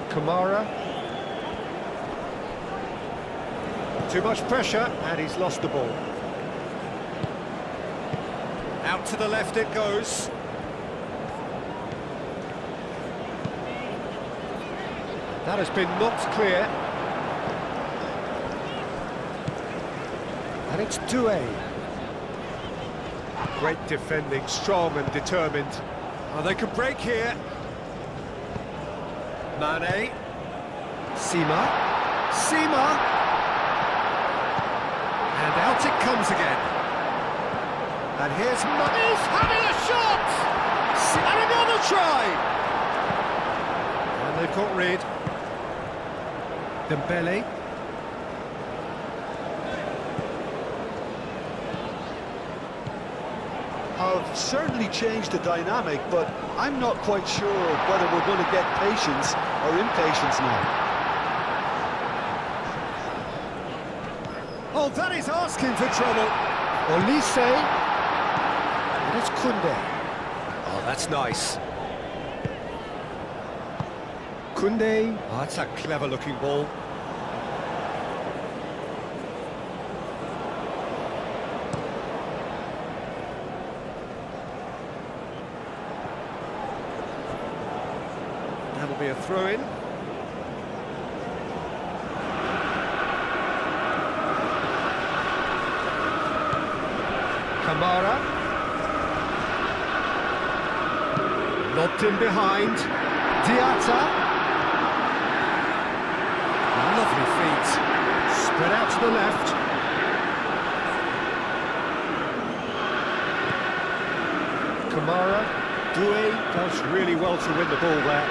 Speaker 1: Kamara. Too much pressure, and he's lost the ball. Out to the left it goes. That has been knocked clear. And it's Doué. Great defending, strong and determined. Oh, they could break here. Mane. Sima. And out it comes again. And here's Mane having a shot! And another try! And they've got rid. Dembele.
Speaker 2: Have certainly changed the dynamic, but I'm not quite sure whether we're going to get patience or impatience now.
Speaker 1: Oh, that is asking for trouble. Olise. And it's Koundé. Oh, that's nice. Koundé. Oh, that's a clever-looking ball. That'll be a throw-in. Kamara. Lobbed in behind. Diatta. Lovely feet. Spread out to the left. Kamara. Doué does really well to win the ball there.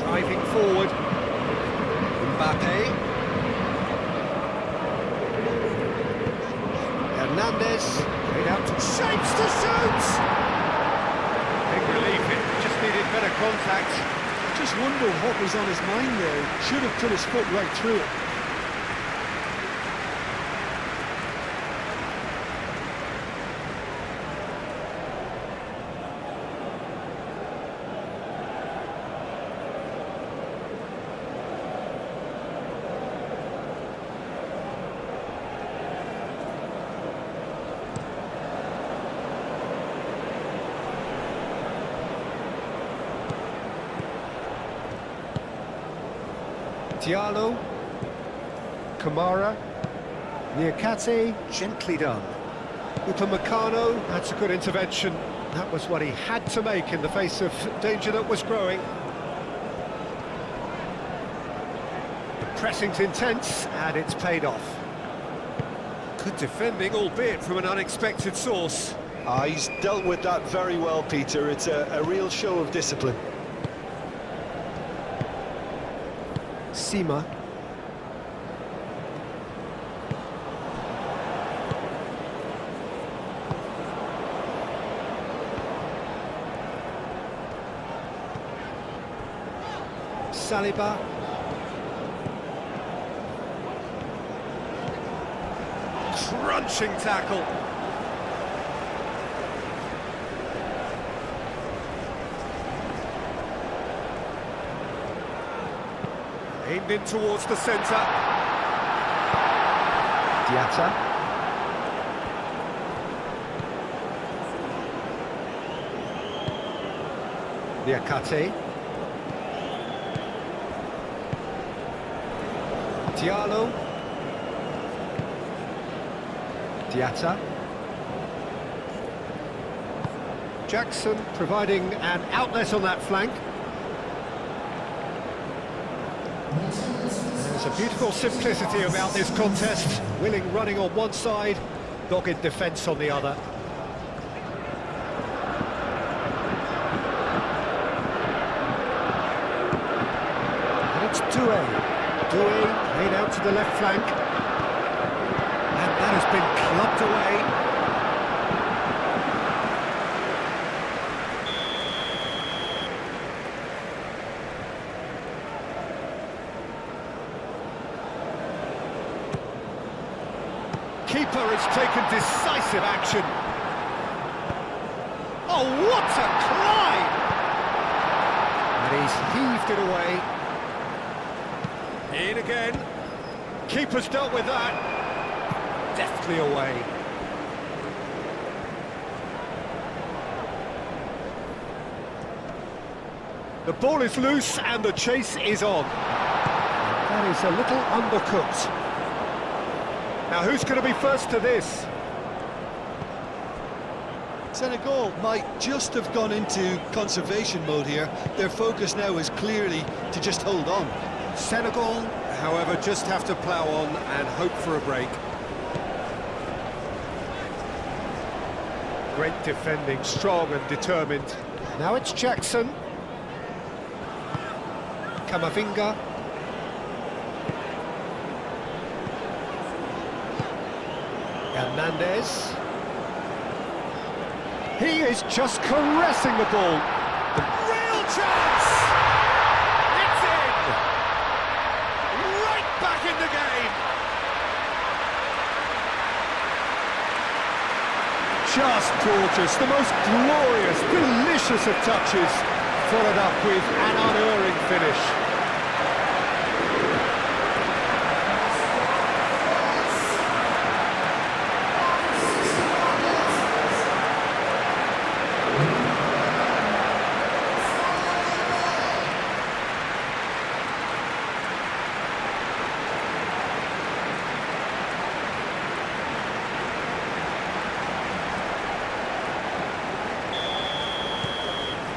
Speaker 1: Driving forward. Mbappe. Hernandez, played out to shapes to shoot! Big relief, it just needed better contact.
Speaker 2: Just wonder what was on his mind there. Should have put his foot right through it.
Speaker 1: Diallo, Kamara, Niakate, gently done. Upamecano, that's a good intervention. That was what he had to make in the face of danger that was growing. The pressing's intense, and it's paid off. Good defending, albeit from an unexpected source.
Speaker 2: He's dealt with that very well, Peter. It's a real show of discipline.
Speaker 1: Sima. Saliba. Crunching tackle. Aimed in towards the centre. Diatta. Niakate. Diallo. Diatta. Jackson providing an outlet on that flank. There's a beautiful simplicity about this contest. Willing running on one side, dogged defence on the other. to the left flank. And that has been clubbed away. Keeper has taken decisive action. Oh, what a climb! And he's heaved it away. In again. Keeper's dealt with that. Deftly away. The ball is loose and the chase is on. That is a little undercooked. Now who's going to be first to this?
Speaker 2: Senegal might just have gone into conservation mode here. Their focus now is clearly to just hold on.
Speaker 1: Senegal, however, just have to plough on and hope for a break. Great defending, strong and determined. Now it's Jackson. Kamavinga. Hernandez. He is just caressing the ball. Real chance! It's in! Right back in the game! Just gorgeous, the most glorious, delicious of touches, followed up with an unerring finish.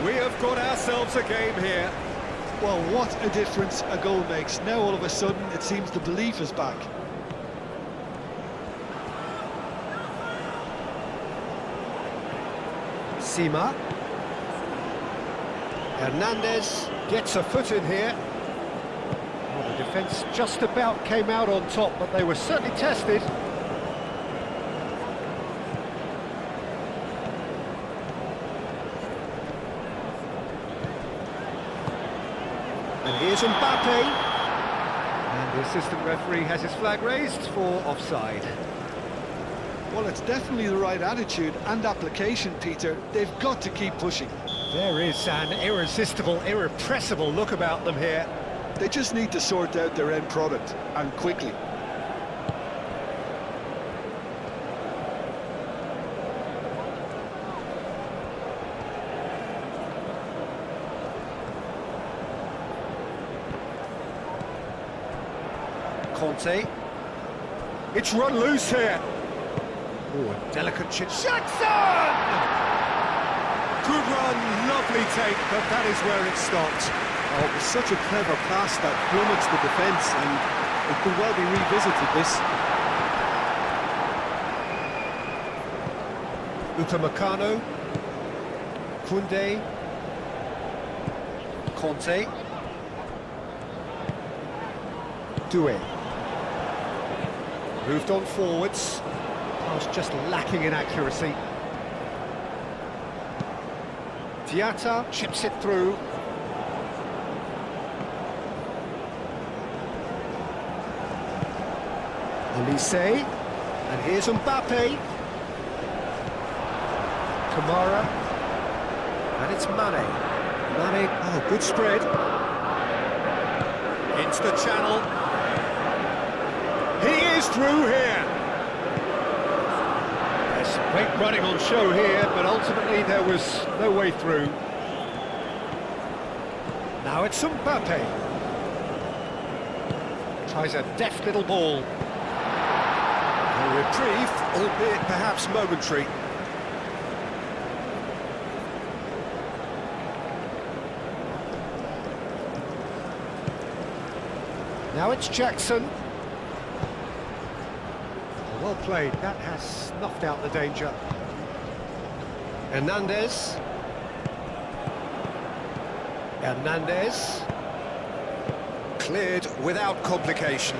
Speaker 1: We have got ourselves a game here.
Speaker 2: Well, what a difference a goal makes. Now all of a sudden it seems the belief is back.
Speaker 1: Sima. Hernandez gets a foot in here. Well, the defence just about came out on top, but they were certainly tested. And here's Mbappe. And the assistant referee has his flag raised for offside.
Speaker 2: Well, it's definitely the right attitude and application, Peter. They've got to keep pushing.
Speaker 1: There is an irresistible, irrepressible look about them here.
Speaker 2: They just need to sort out their end product, and quickly.
Speaker 1: Conte. It's run loose here. Oh, a delicate chip. Jackson! Good run, lovely take, but that is where it stopped.
Speaker 2: Oh, it was such a clever pass that plummets the defence, and it could well be revisited, this.
Speaker 1: Upamecano. Koundé. Conte. Doué. Moved on forwards. Pass just lacking in accuracy. Diatta chips it through. Elise. And here's Mbappe. Kamara. And it's Mane. Mane, oh, good spread. Into the channel. He is through here. There's great running on show here, but ultimately there was no way through. Now it's Mbappe. Tries a deft little ball. A reprieve, albeit perhaps momentary. Now it's Jackson. Well played, that has snuffed out the danger. Hernandez. Hernandez. Cleared without complication.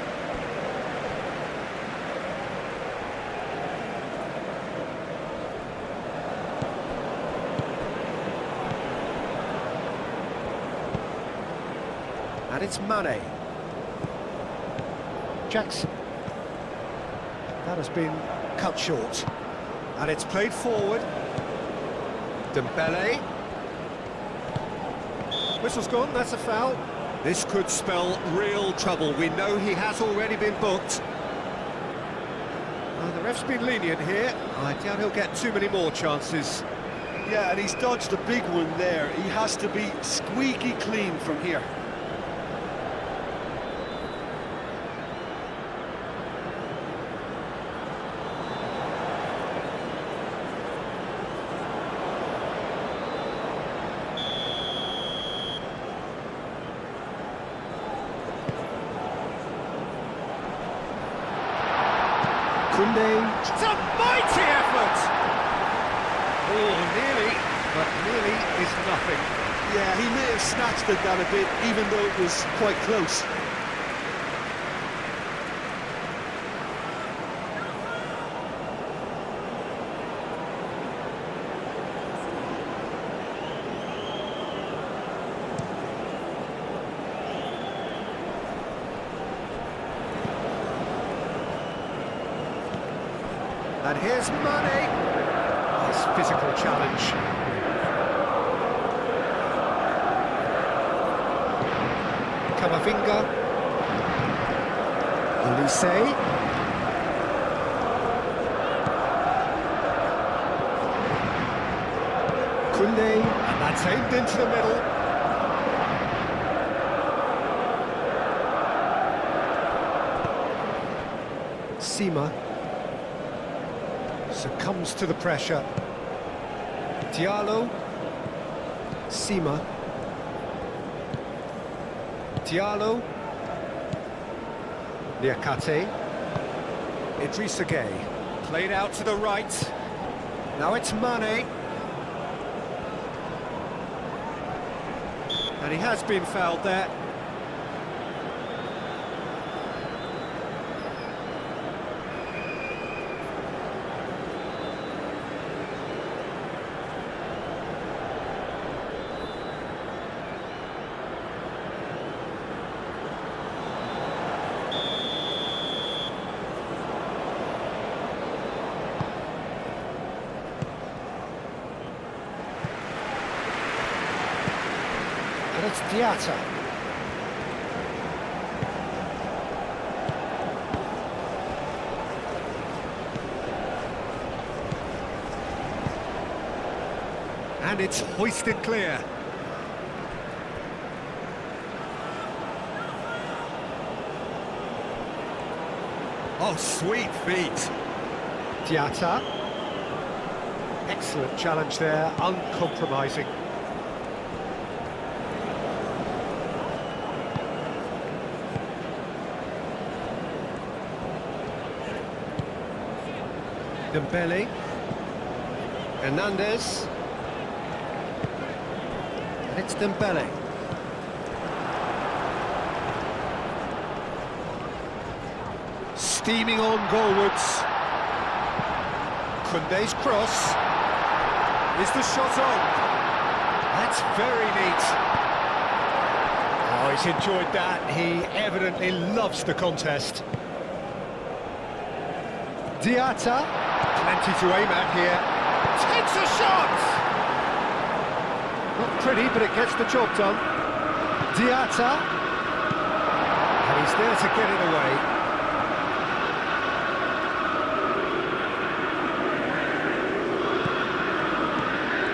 Speaker 1: it's Mane. Jackson. That has been cut short. And it's played forward. Dembele. Whistle's gone, that's a foul. This could spell real trouble. We know he has already been booked. Well, the ref's been lenient here. I doubt he'll get too many more chances.
Speaker 2: Yeah, and he's dodged a big one there. He has to be squeaky clean from here.
Speaker 1: Koundé. It's a mighty effort! Oh, nearly, but nearly is nothing.
Speaker 2: Yeah, he may have snatched at that a bit, even though it was quite close.
Speaker 1: And here's Mane. Nice physical challenge. Camavinga. Olise. Koundé. And that's aimed into the middle. Sima. Succumbs to the pressure. Diallo. Sima. Diallo. Niakate. Idrissa Gueye. Played out to the right. Now it's Mane. And he has been fouled there. And it's Diatta. And it's hoisted clear. Oh, sweet feet. Diatta. Excellent challenge there, uncompromising. Dembele. Hernandez. And it's Dembele. Steaming on goalwards. Koundé's cross. Is the shot on? That's very neat. Oh, he's enjoyed that. He evidently loves the contest. Diatta. Plenty to aim at here. Takes a shot! Not pretty, but it gets the job done. Diatta. And he's there to get it away.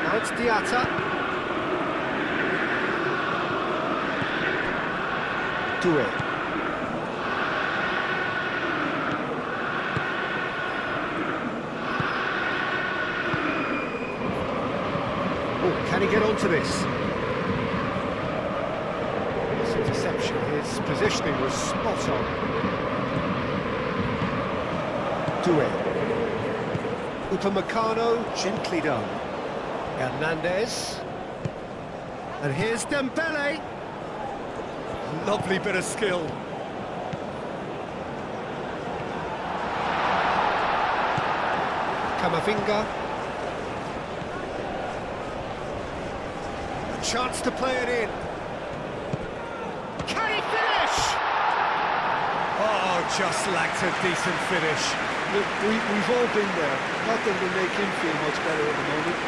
Speaker 1: Now it's Diatta. Doué. Can he get onto this? It's a deception. His positioning was spot on. Doué. Upamecano, gently done. Hernandez. And here's Dembele. Lovely bit of skill. Camavinga. Chance to play it in. Can he just lacked a decent finish.
Speaker 2: Look, we've all been there. Nothing will make him feel much better at the moment.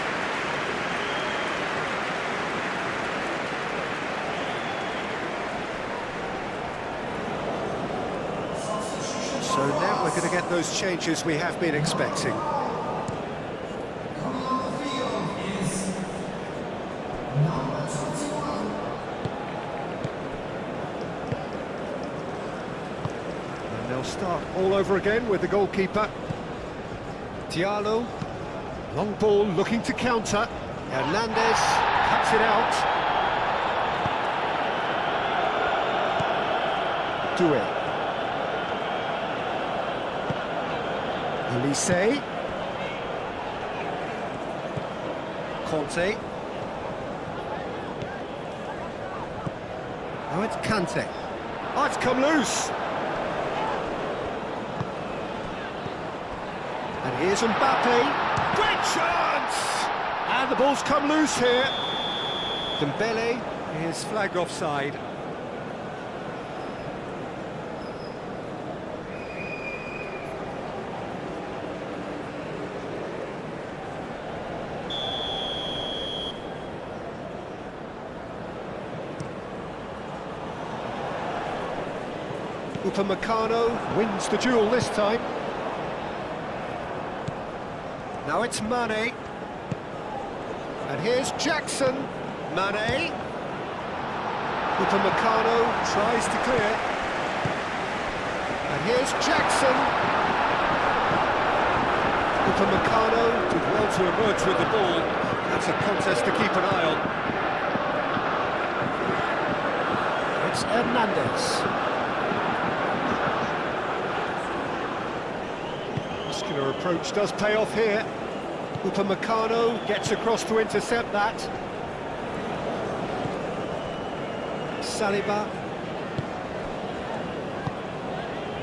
Speaker 1: So now we're going to get those changes we have been expecting.
Speaker 3: Coming on the field is number 21.
Speaker 1: And they'll start all over again with the goalkeeper. Diallo, long ball looking to counter. Hernandez cuts it out. Doué. Elise. Conte. Now it's Kante. Oh, it's come loose. And here's Mbappe. Great chance! And the ball's come loose here. Dembele is flagged offside. Upamecano wins the duel this time. Now it's Mane. And here's Jackson. Mane. Upamecano tries to clear. And here's Jackson. Upamecano did well to emerge with the ball. That's a contest to keep an eye on. It's Hernandez. Muscular approach does pay off here. Upamecano gets across to intercept that. Saliba.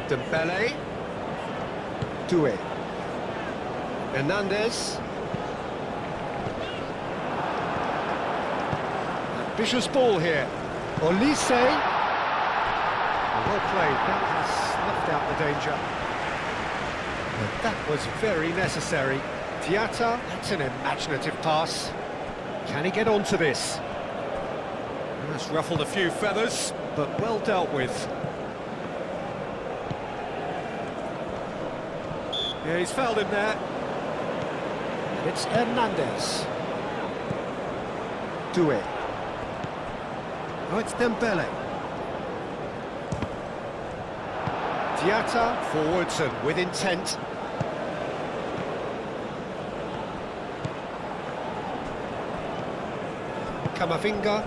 Speaker 1: Dembele. Doué. Hernandez. Ambitious ball here. Olise. Well played, that has snuffed out the danger. But that was very necessary. Diatta, that's an imaginative pass. Can he get onto this? That's ruffled a few feathers, but well dealt with. Yeah, he's fouled him there. And it's Hernandez. Doué. Oh, it's Dembele. Diatta forwards and with intent. Camavinga.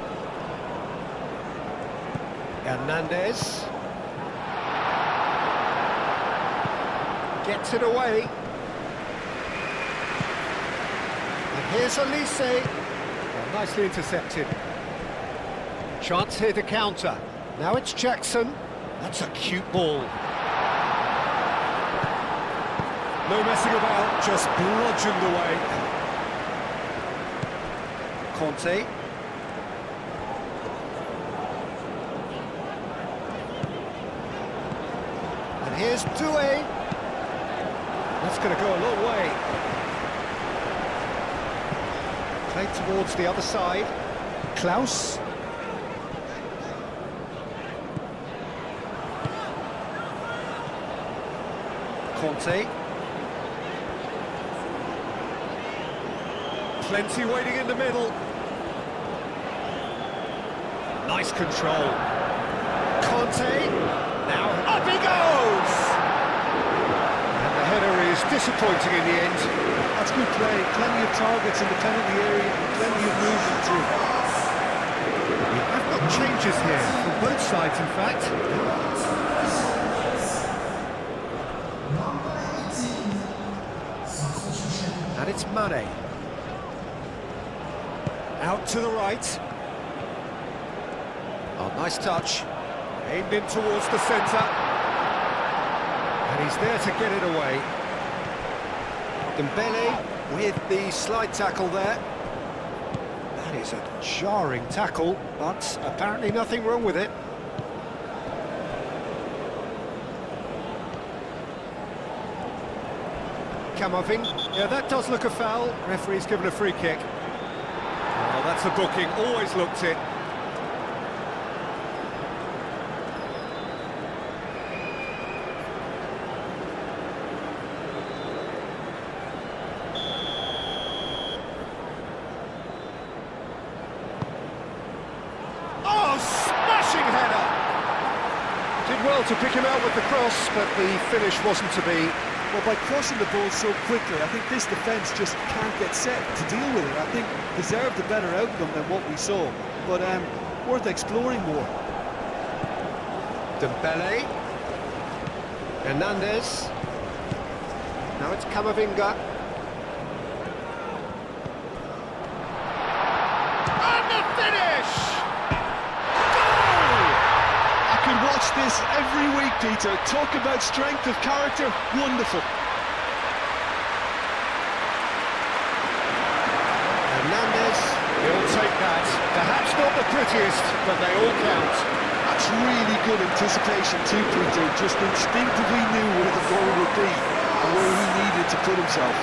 Speaker 1: Hernandez. Gets it away. And here's Elise. Well, nicely intercepted. Chance here to counter. Now it's Jackson. That's a cute ball. No messing about, just bludgeoned away. Conte. And here's Doué. That's going to go a long way. Played towards the other side. Klaus. Conte. Plenty waiting in the middle. Nice control. Conte. Now up he goes! And the header is disappointing in the end.
Speaker 2: That's good play. Plenty of targets in the penalty area and plenty of movement through.
Speaker 1: We have got changes here, from both sides in fact.
Speaker 3: Number 18. Substitution.
Speaker 1: And it's Mane. Out to the right. Oh, nice touch. Aimed in towards the centre. And he's there to get it away. Dembele with the slide tackle there. That is a jarring tackle, but apparently nothing wrong with it. Camavinga. Yeah, that does look a foul. Referee's given a free kick. Oh, that's a booking. Always looked it. Oh, smashing header! Did well to pick him out with the cross, but the finish wasn't to be.
Speaker 2: Well, by crossing the ball so quickly, I think this defence just can't get set to deal with it. I think deserved a better outcome than what we saw, but worth exploring more.
Speaker 1: Dembele. Hernandez. Now it's Camavinga. And the finish! Goal!
Speaker 2: I could watch this every week, Peter. Talk about strength of character, wonderful.
Speaker 1: Hernandez, he'll take that. Perhaps not the prettiest, but they all count.
Speaker 2: That's really good anticipation too, Peter. Just instinctively knew where the goal would be and where he needed to put himself.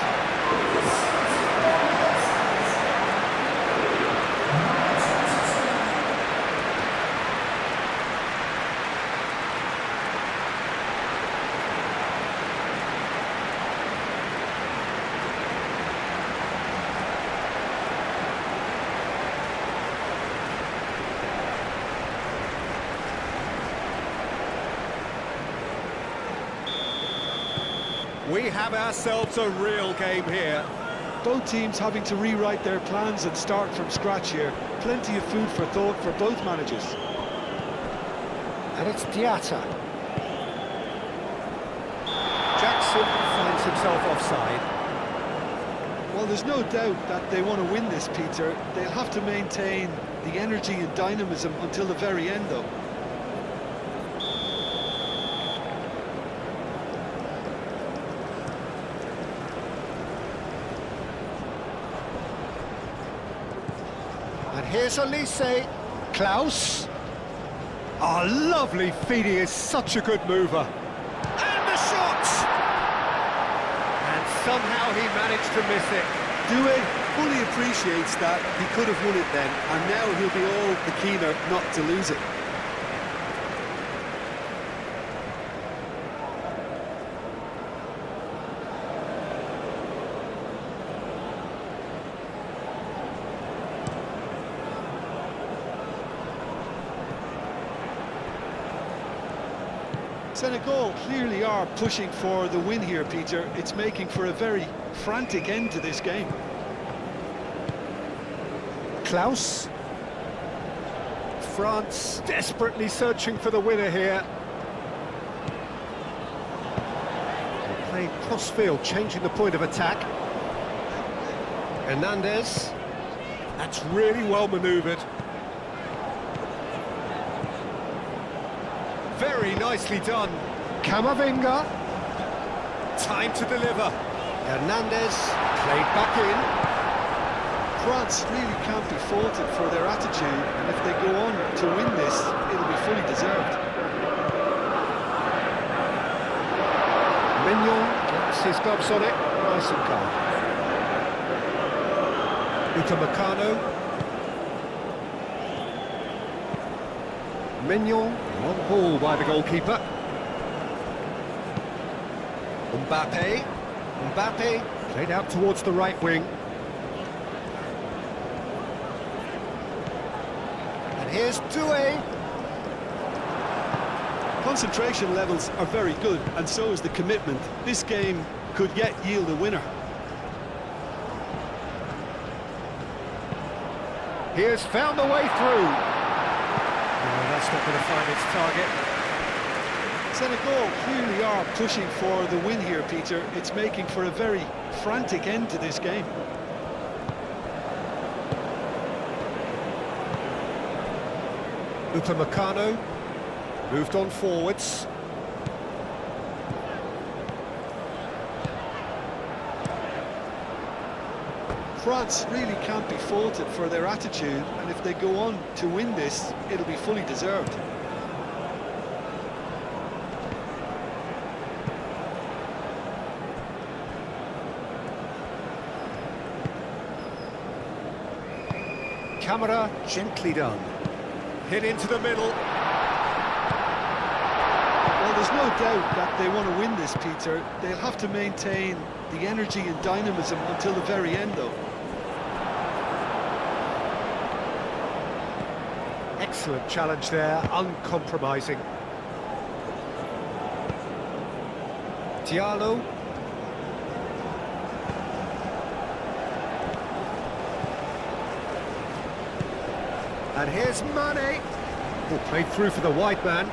Speaker 1: We have ourselves a real game here.
Speaker 2: Both teams having to rewrite their plans and start from scratch here. Plenty of food for thought for both managers.
Speaker 1: And it's Diatta. Jackson finds himself offside.
Speaker 2: Well, there's no doubt that they want to win this, Peter. They'll have to maintain the energy and dynamism until the very end, though.
Speaker 1: And here's Elise. Klaus. Oh, lovely feed. He is such a good mover. And the shot! And somehow he managed to miss it.
Speaker 2: Doué fully appreciates that he could have won it then, and now he'll be all the keener not to lose it. Senegal clearly are pushing for the win here, Peter. It's making for a very frantic end to this game.
Speaker 1: Klaus. France desperately searching for the winner here. They played cross-field, changing the point of attack. Hernandez. That's really well manoeuvred. Very nicely done. Camavinga. Time to deliver. Hernandez played back in.
Speaker 2: France really can't be faulted for their attitude, and if they go on to win this, it'll be fully deserved.
Speaker 1: Mignon gets his gloves on it. Nice and calm. Upamecano. Mignon, long ball by the goalkeeper. Mbappe played out towards the right wing. And here's Doué.
Speaker 2: Concentration levels are very good, and so is the commitment. This game could yet yield a winner.
Speaker 1: He has found the way through. That's not going to find its target.
Speaker 2: Senegal clearly are pushing for the win here, Peter. It's making for a very frantic end to this game.
Speaker 1: Upamecano moved on forwards.
Speaker 2: France really can't be faulted for their attitude, and if they go on to win this, it'll be fully deserved.
Speaker 1: Camera, gently done. Hit into the middle.
Speaker 2: Well, there's no doubt that they want to win this, Peter. They'll have to maintain the energy and dynamism until the very end, though.
Speaker 1: Excellent challenge there, uncompromising. Diallo. And here's Mane. Oh, played through for the wide man.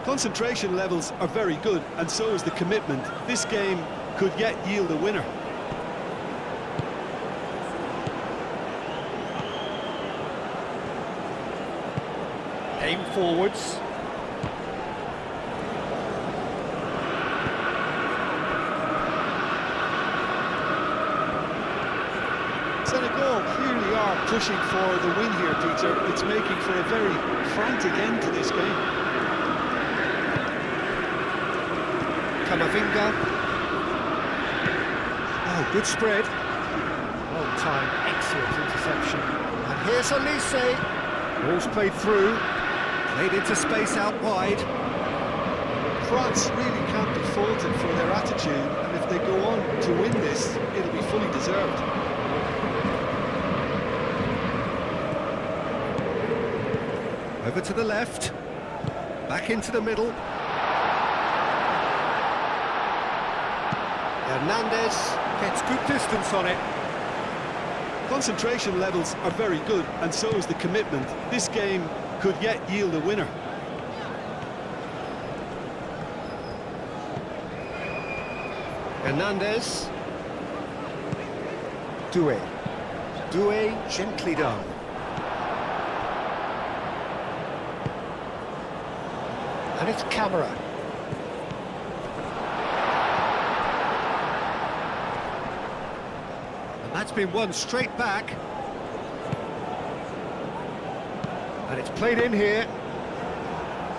Speaker 2: Concentration levels are very good, and so is the commitment. This game could yet yield a winner.
Speaker 1: Aim forwards.
Speaker 2: Senegal clearly are pushing for the win here, Peter. It's making for a very frantic end to this game.
Speaker 1: Camavinga. Oh, good spread. Well timed, excellent interception. And here's Elise. Ball's played through. Played into space out wide.
Speaker 2: France really can't be faulted for their attitude, and if they go on to win this, it'll be fully deserved.
Speaker 1: Over to the left. Back into the middle. Hernandez gets good distance on it.
Speaker 2: Concentration levels are very good, and so is the commitment. This game could yet yield a winner.
Speaker 1: Hernandez. Doué. Doué, gently done. And it's Camera. And that's been won straight back. And it's played in here.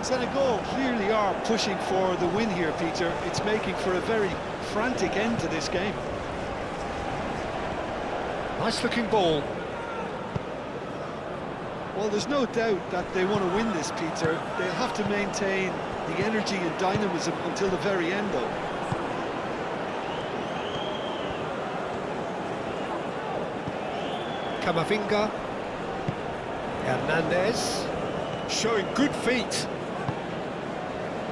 Speaker 2: Senegal clearly are pushing for the win here, Peter. It's making for a very frantic end to this game.
Speaker 1: Nice looking ball.
Speaker 2: Well, there's no doubt that they want to win this, Peter. They'll have to maintain the energy and dynamism until the very end, though.
Speaker 1: Camavinga. Hernandez. Showing good feet.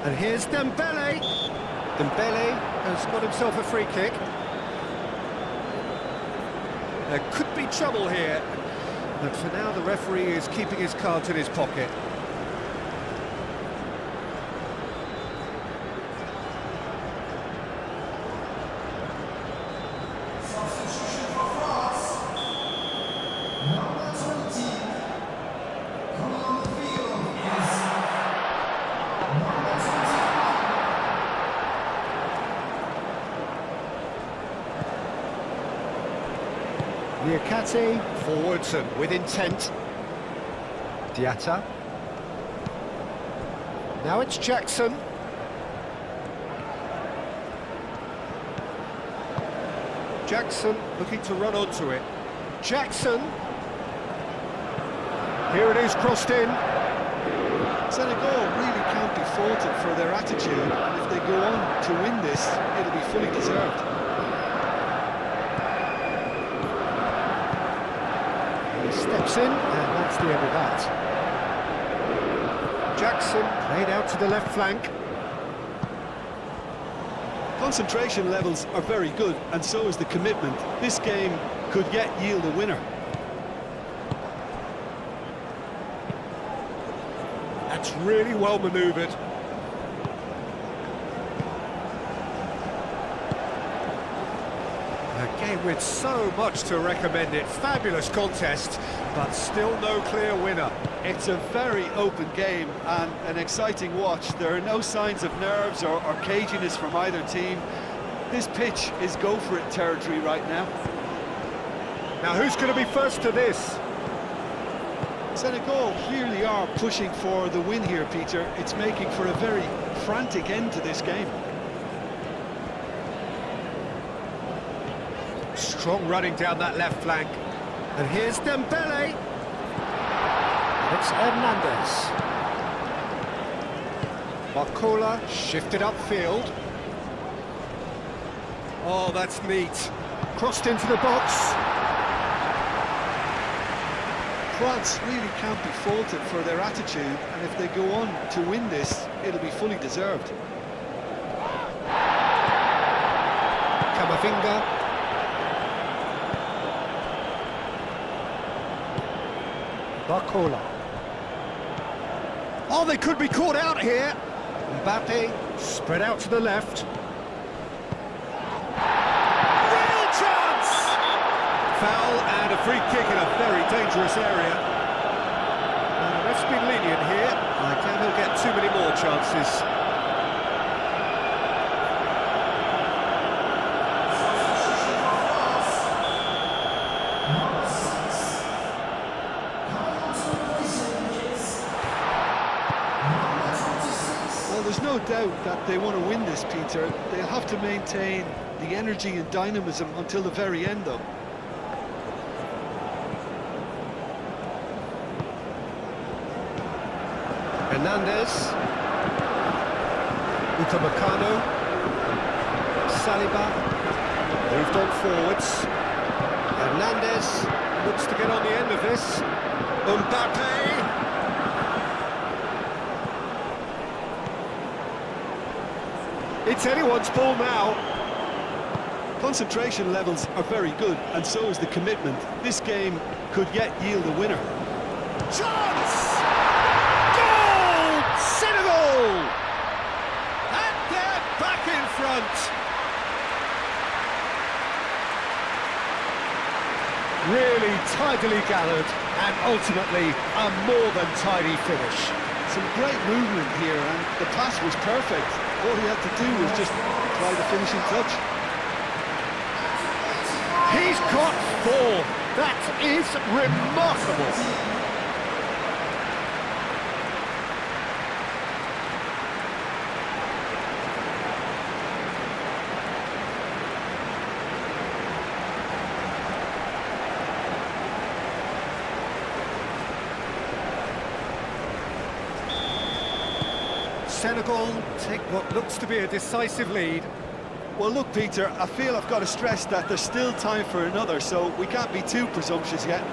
Speaker 1: And here's Dembele. Dembele has got himself a free kick. There could be trouble here. But for now, the referee is keeping his cards in his pocket.
Speaker 3: Substitution for France. Number 20. Coming on the field is number 21.
Speaker 1: Liakate forwards and with intent. Diatta. Now it's Jackson. Jackson looking to run onto it. Jackson. Here it is, crossed in.
Speaker 2: Senegal really can't be faulted for their attitude, and if they go on to win this, it'll be fully deserved.
Speaker 1: He steps in, and that's the end of that. Jackson played out to the left flank.
Speaker 2: Concentration levels are very good, and so is the commitment. This game could yet yield a winner.
Speaker 1: That's really well manoeuvred. A game with so much to recommend it. Fabulous contest, but still no clear winner.
Speaker 2: It's a very open game and an exciting watch. There are no signs of nerves or caginess from either team. This pitch is go-for-it territory right now.
Speaker 1: Now who's going to be first to this?
Speaker 2: Senegal clearly are pushing for the win here, Peter. It's making for a very frantic end to this game.
Speaker 1: Strong running down that left flank. And here's Dembele. It's Hernandez. Barcola shifted upfield. Oh, that's neat. Crossed into the box.
Speaker 2: France really can't be faulted for their attitude, and if they go on to win this, it'll be fully deserved.
Speaker 1: Camavinga. Barcola. Oh, they could be caught out here. Mbappe spread out to the left. Real chance! Foul and a free kick in a very dangerous area. The ref's been lenient here. I doubt he'll get too many more chances.
Speaker 3: Number 6. Coming on to replace him is number 26.
Speaker 2: Well, there's no doubt that they want to win this, Peter. They'll have to maintain the energy and dynamism until the very end, though.
Speaker 1: Hernandez. Upamecano. Saliba. Moved on forwards. Hernandez looks to get on the end of this. Mbappe. It's anyone's ball now.
Speaker 2: Concentration levels are very good, and so is the commitment. This game could yet yield a winner.
Speaker 1: Chance! Goal! Senegal! And they're back in front. Really tidily gathered, and ultimately a more than tidy finish.
Speaker 2: Some great movement here, and the pass was perfect. All he had to do was just apply the finishing touch.
Speaker 1: He's got 4. That is remarkable. Senegal take what looks to be a decisive lead.
Speaker 2: Well, look, Peter, I feel I've got to stress that there's still time for another, so we can't be too presumptuous yet.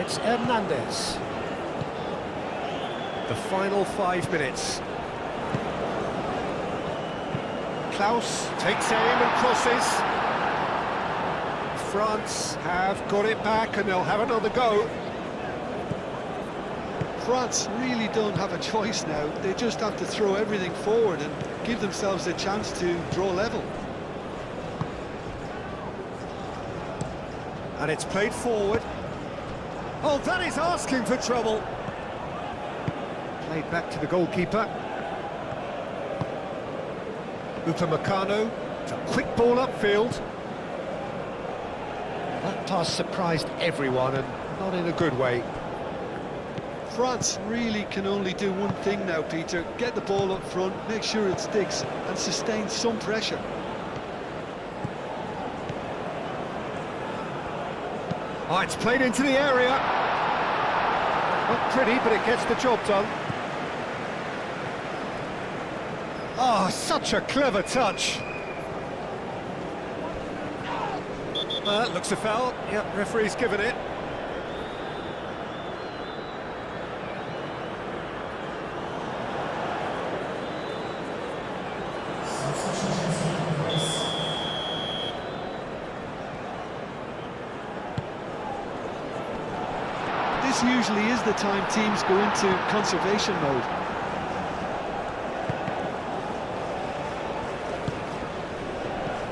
Speaker 1: It's Hernandez. The final 5 minutes. Klaus takes aim and crosses. France have got it back and they'll have another go.
Speaker 2: France really don't have a choice now. They just have to throw everything forward and give themselves a chance to draw level.
Speaker 1: And it's played forward. Oh, that is asking for trouble. Played back to the goalkeeper. Upamecano. It's a quick ball upfield. That pass surprised everyone, and not in a good way.
Speaker 2: France really can only do one thing now, Peter. Get the ball up front, make sure it sticks, and sustain some pressure.
Speaker 1: Oh, it's played into the area. Not pretty, but it gets the job done. Oh, such a clever touch. That looks a foul. Yep, referee's given it.
Speaker 2: This usually is the time teams go into conservation mode.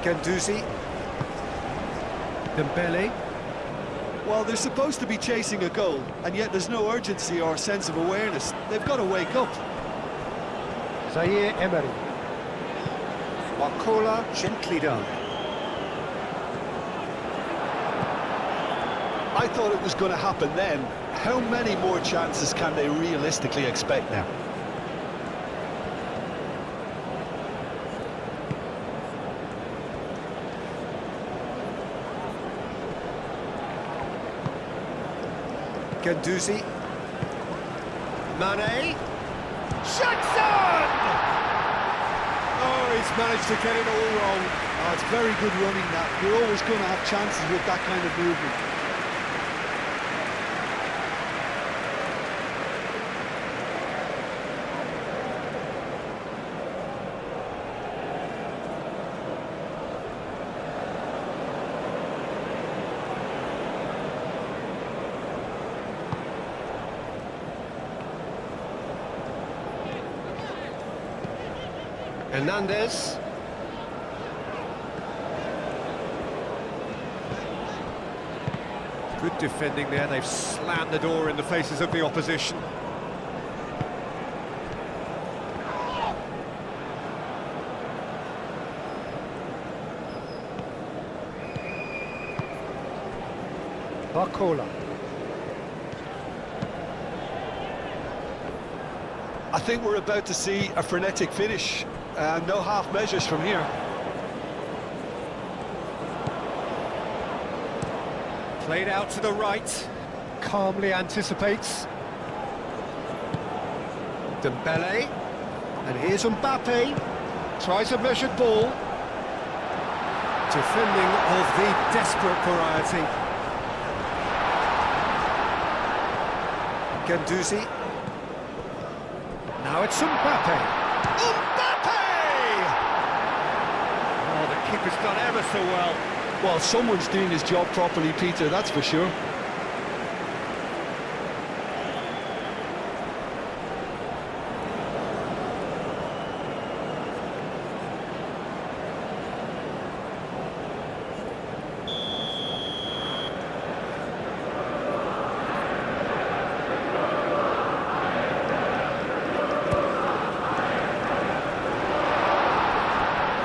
Speaker 1: Guendouzi. Dembele.
Speaker 2: Well, they're supposed to be chasing a goal, and yet there's no urgency or sense of awareness. They've got to wake up.
Speaker 1: Zaire Emery. Barcola gently done.
Speaker 2: I thought it was going to happen then. How many more chances can they realistically expect now?
Speaker 1: Guendouzi. Mane. Jackson! Oh, he's managed to get it all wrong.
Speaker 2: Oh, it's very good running that. You're always going to have chances with that kind of movement.
Speaker 1: Hernandez. Good defending there, they've slammed the door in the faces of the opposition. Barcola.
Speaker 2: I think we're about to see a frenetic finish. No half measures from here.
Speaker 1: Played out to the right, calmly anticipates. Dembele, and here's Mbappe, tries a measured ball. Defending of the desperate variety. Guendouzi. Now it's Mbappe. Mbappe! Oh, the keeper's done ever so well.
Speaker 2: Well, someone's doing his job properly, Peter, that's for sure.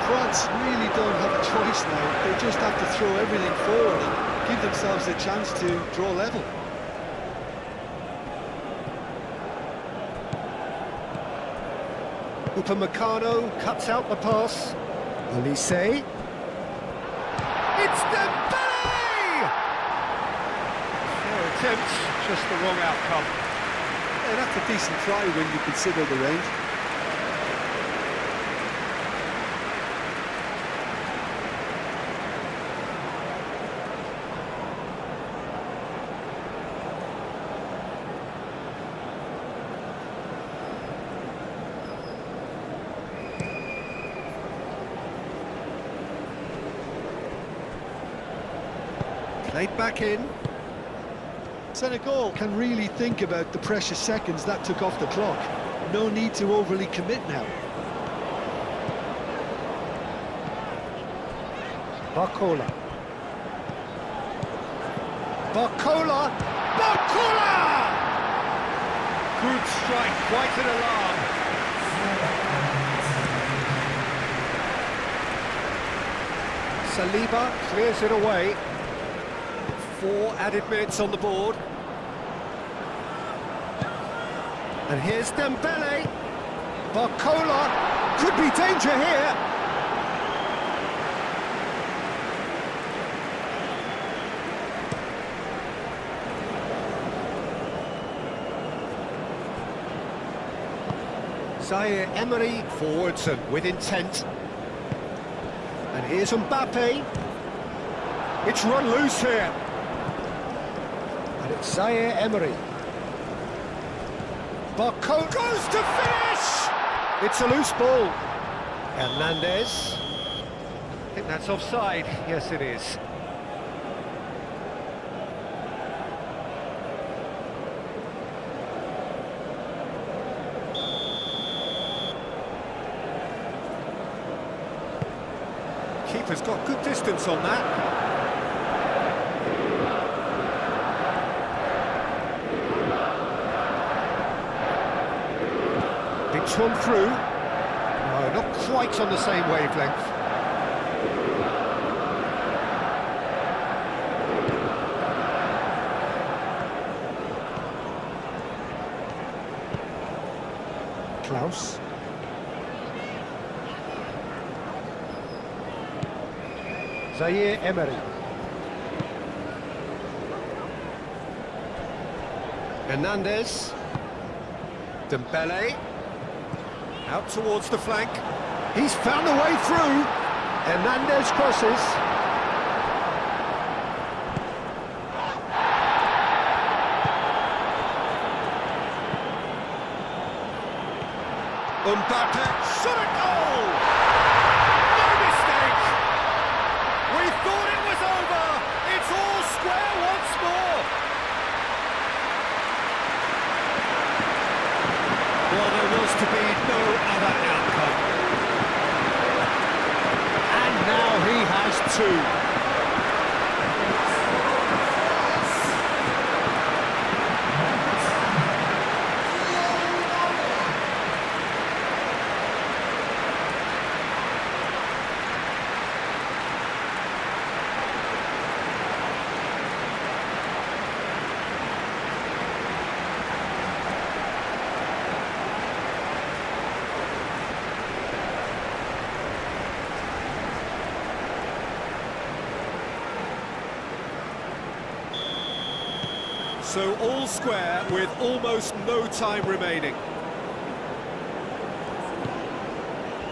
Speaker 2: France really don't have a choice now. They just have to throw everything forward and give themselves a chance to draw level.
Speaker 1: Upamecano cuts out the pass. Olise. It's Dembele! Fair attempt, just the wrong outcome.
Speaker 2: Yeah, that's a decent try when you consider the range.
Speaker 1: Played back in.
Speaker 2: Senegal can really think about the precious seconds that took off the clock. No need to overly commit now.
Speaker 1: Barcola. Barcola! Barcola! Good strike, quite an alarm. Saliba clears it away. 4 added minutes on the board. And here's Dembele. Barcola. Could be danger here. Zaire Emery forwards and with intent. And here's Mbappe. It's run loose here. And it's Zaire Emery. Barcola goes to finish! It's a loose ball. Hernandez. I think that's offside. Yes, it is. Keeper's got good distance on that. It's one through. No, not quite on the same wavelength. Klaus. Zaire Emery. Hernandez. Dembele. Out towards the flank. He's found a way through. Hernandez crosses. Mbappe, Senegal! No mistake! We thought it was over! It's all square once more! Well, there was to be no other outcome. And now he has two. So all square with almost no time remaining.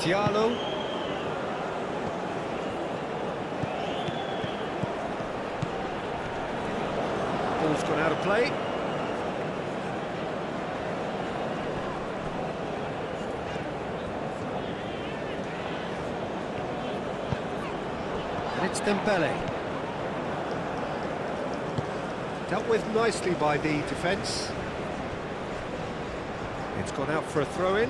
Speaker 1: Diallo. Ball's gone out of play. And it's Dembele. Dealt with nicely by the defence. It's gone out for a throw-in.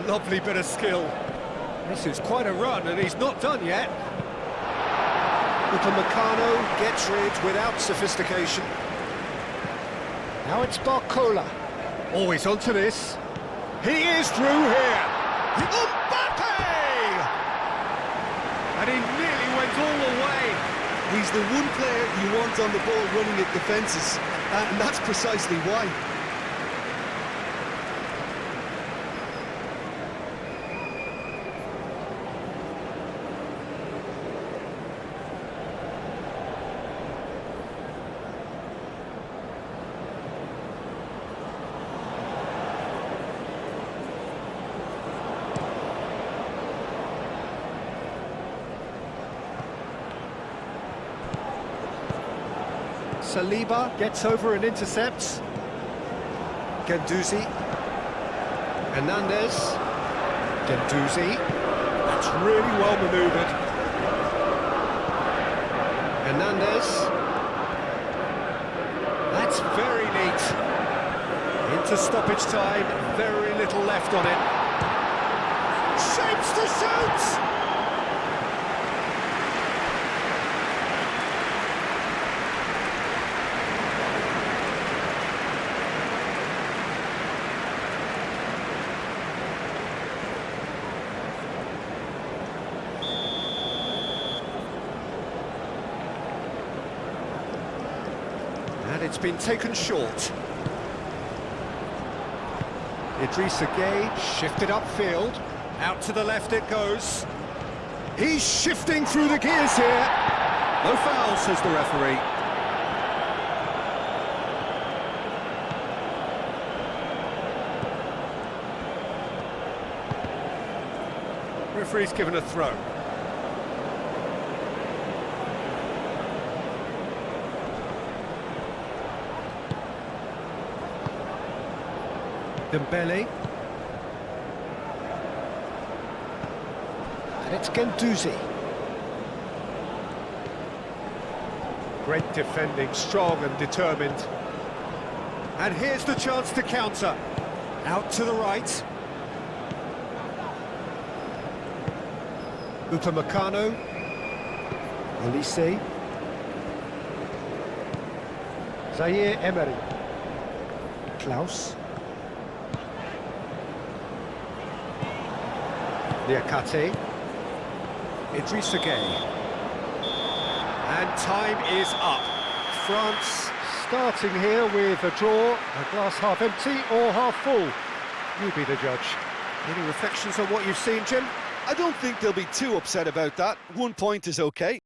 Speaker 1: Lovely bit of skill. This is quite a run, and he's not done yet. Upamecano gets rid without sophistication. Now it's Barcola. Always onto this. He is through here. Mbappe! And he nearly went all the way.
Speaker 2: He's the one player you want on the ball running at defences, and that's precisely why.
Speaker 1: Saliba gets over and intercepts. Guendouzi. Hernandez. Guendouzi. That's really well manoeuvred. Hernandez. That's very neat. Into stoppage time, very little left on it. Shapes to shoot! And it's been taken short. Idrissa Gueye shifted upfield. Out to the left it goes. He's shifting through the gears here. No foul, says the referee. Referee's given a throw. Dembele. And it's Guendouzi. Great defending, strong and determined. And here's the chance to counter. Out to the right. Upamecano. Olise. Zaire Emery. Klaus. Niakate. Idrissa Gueye. And time is up. France starting here with a draw, a glass half empty or half full. You be the judge. Any reflections on what you've seen, Jim?
Speaker 2: I don't think they'll be too upset about that. 1 point is okay.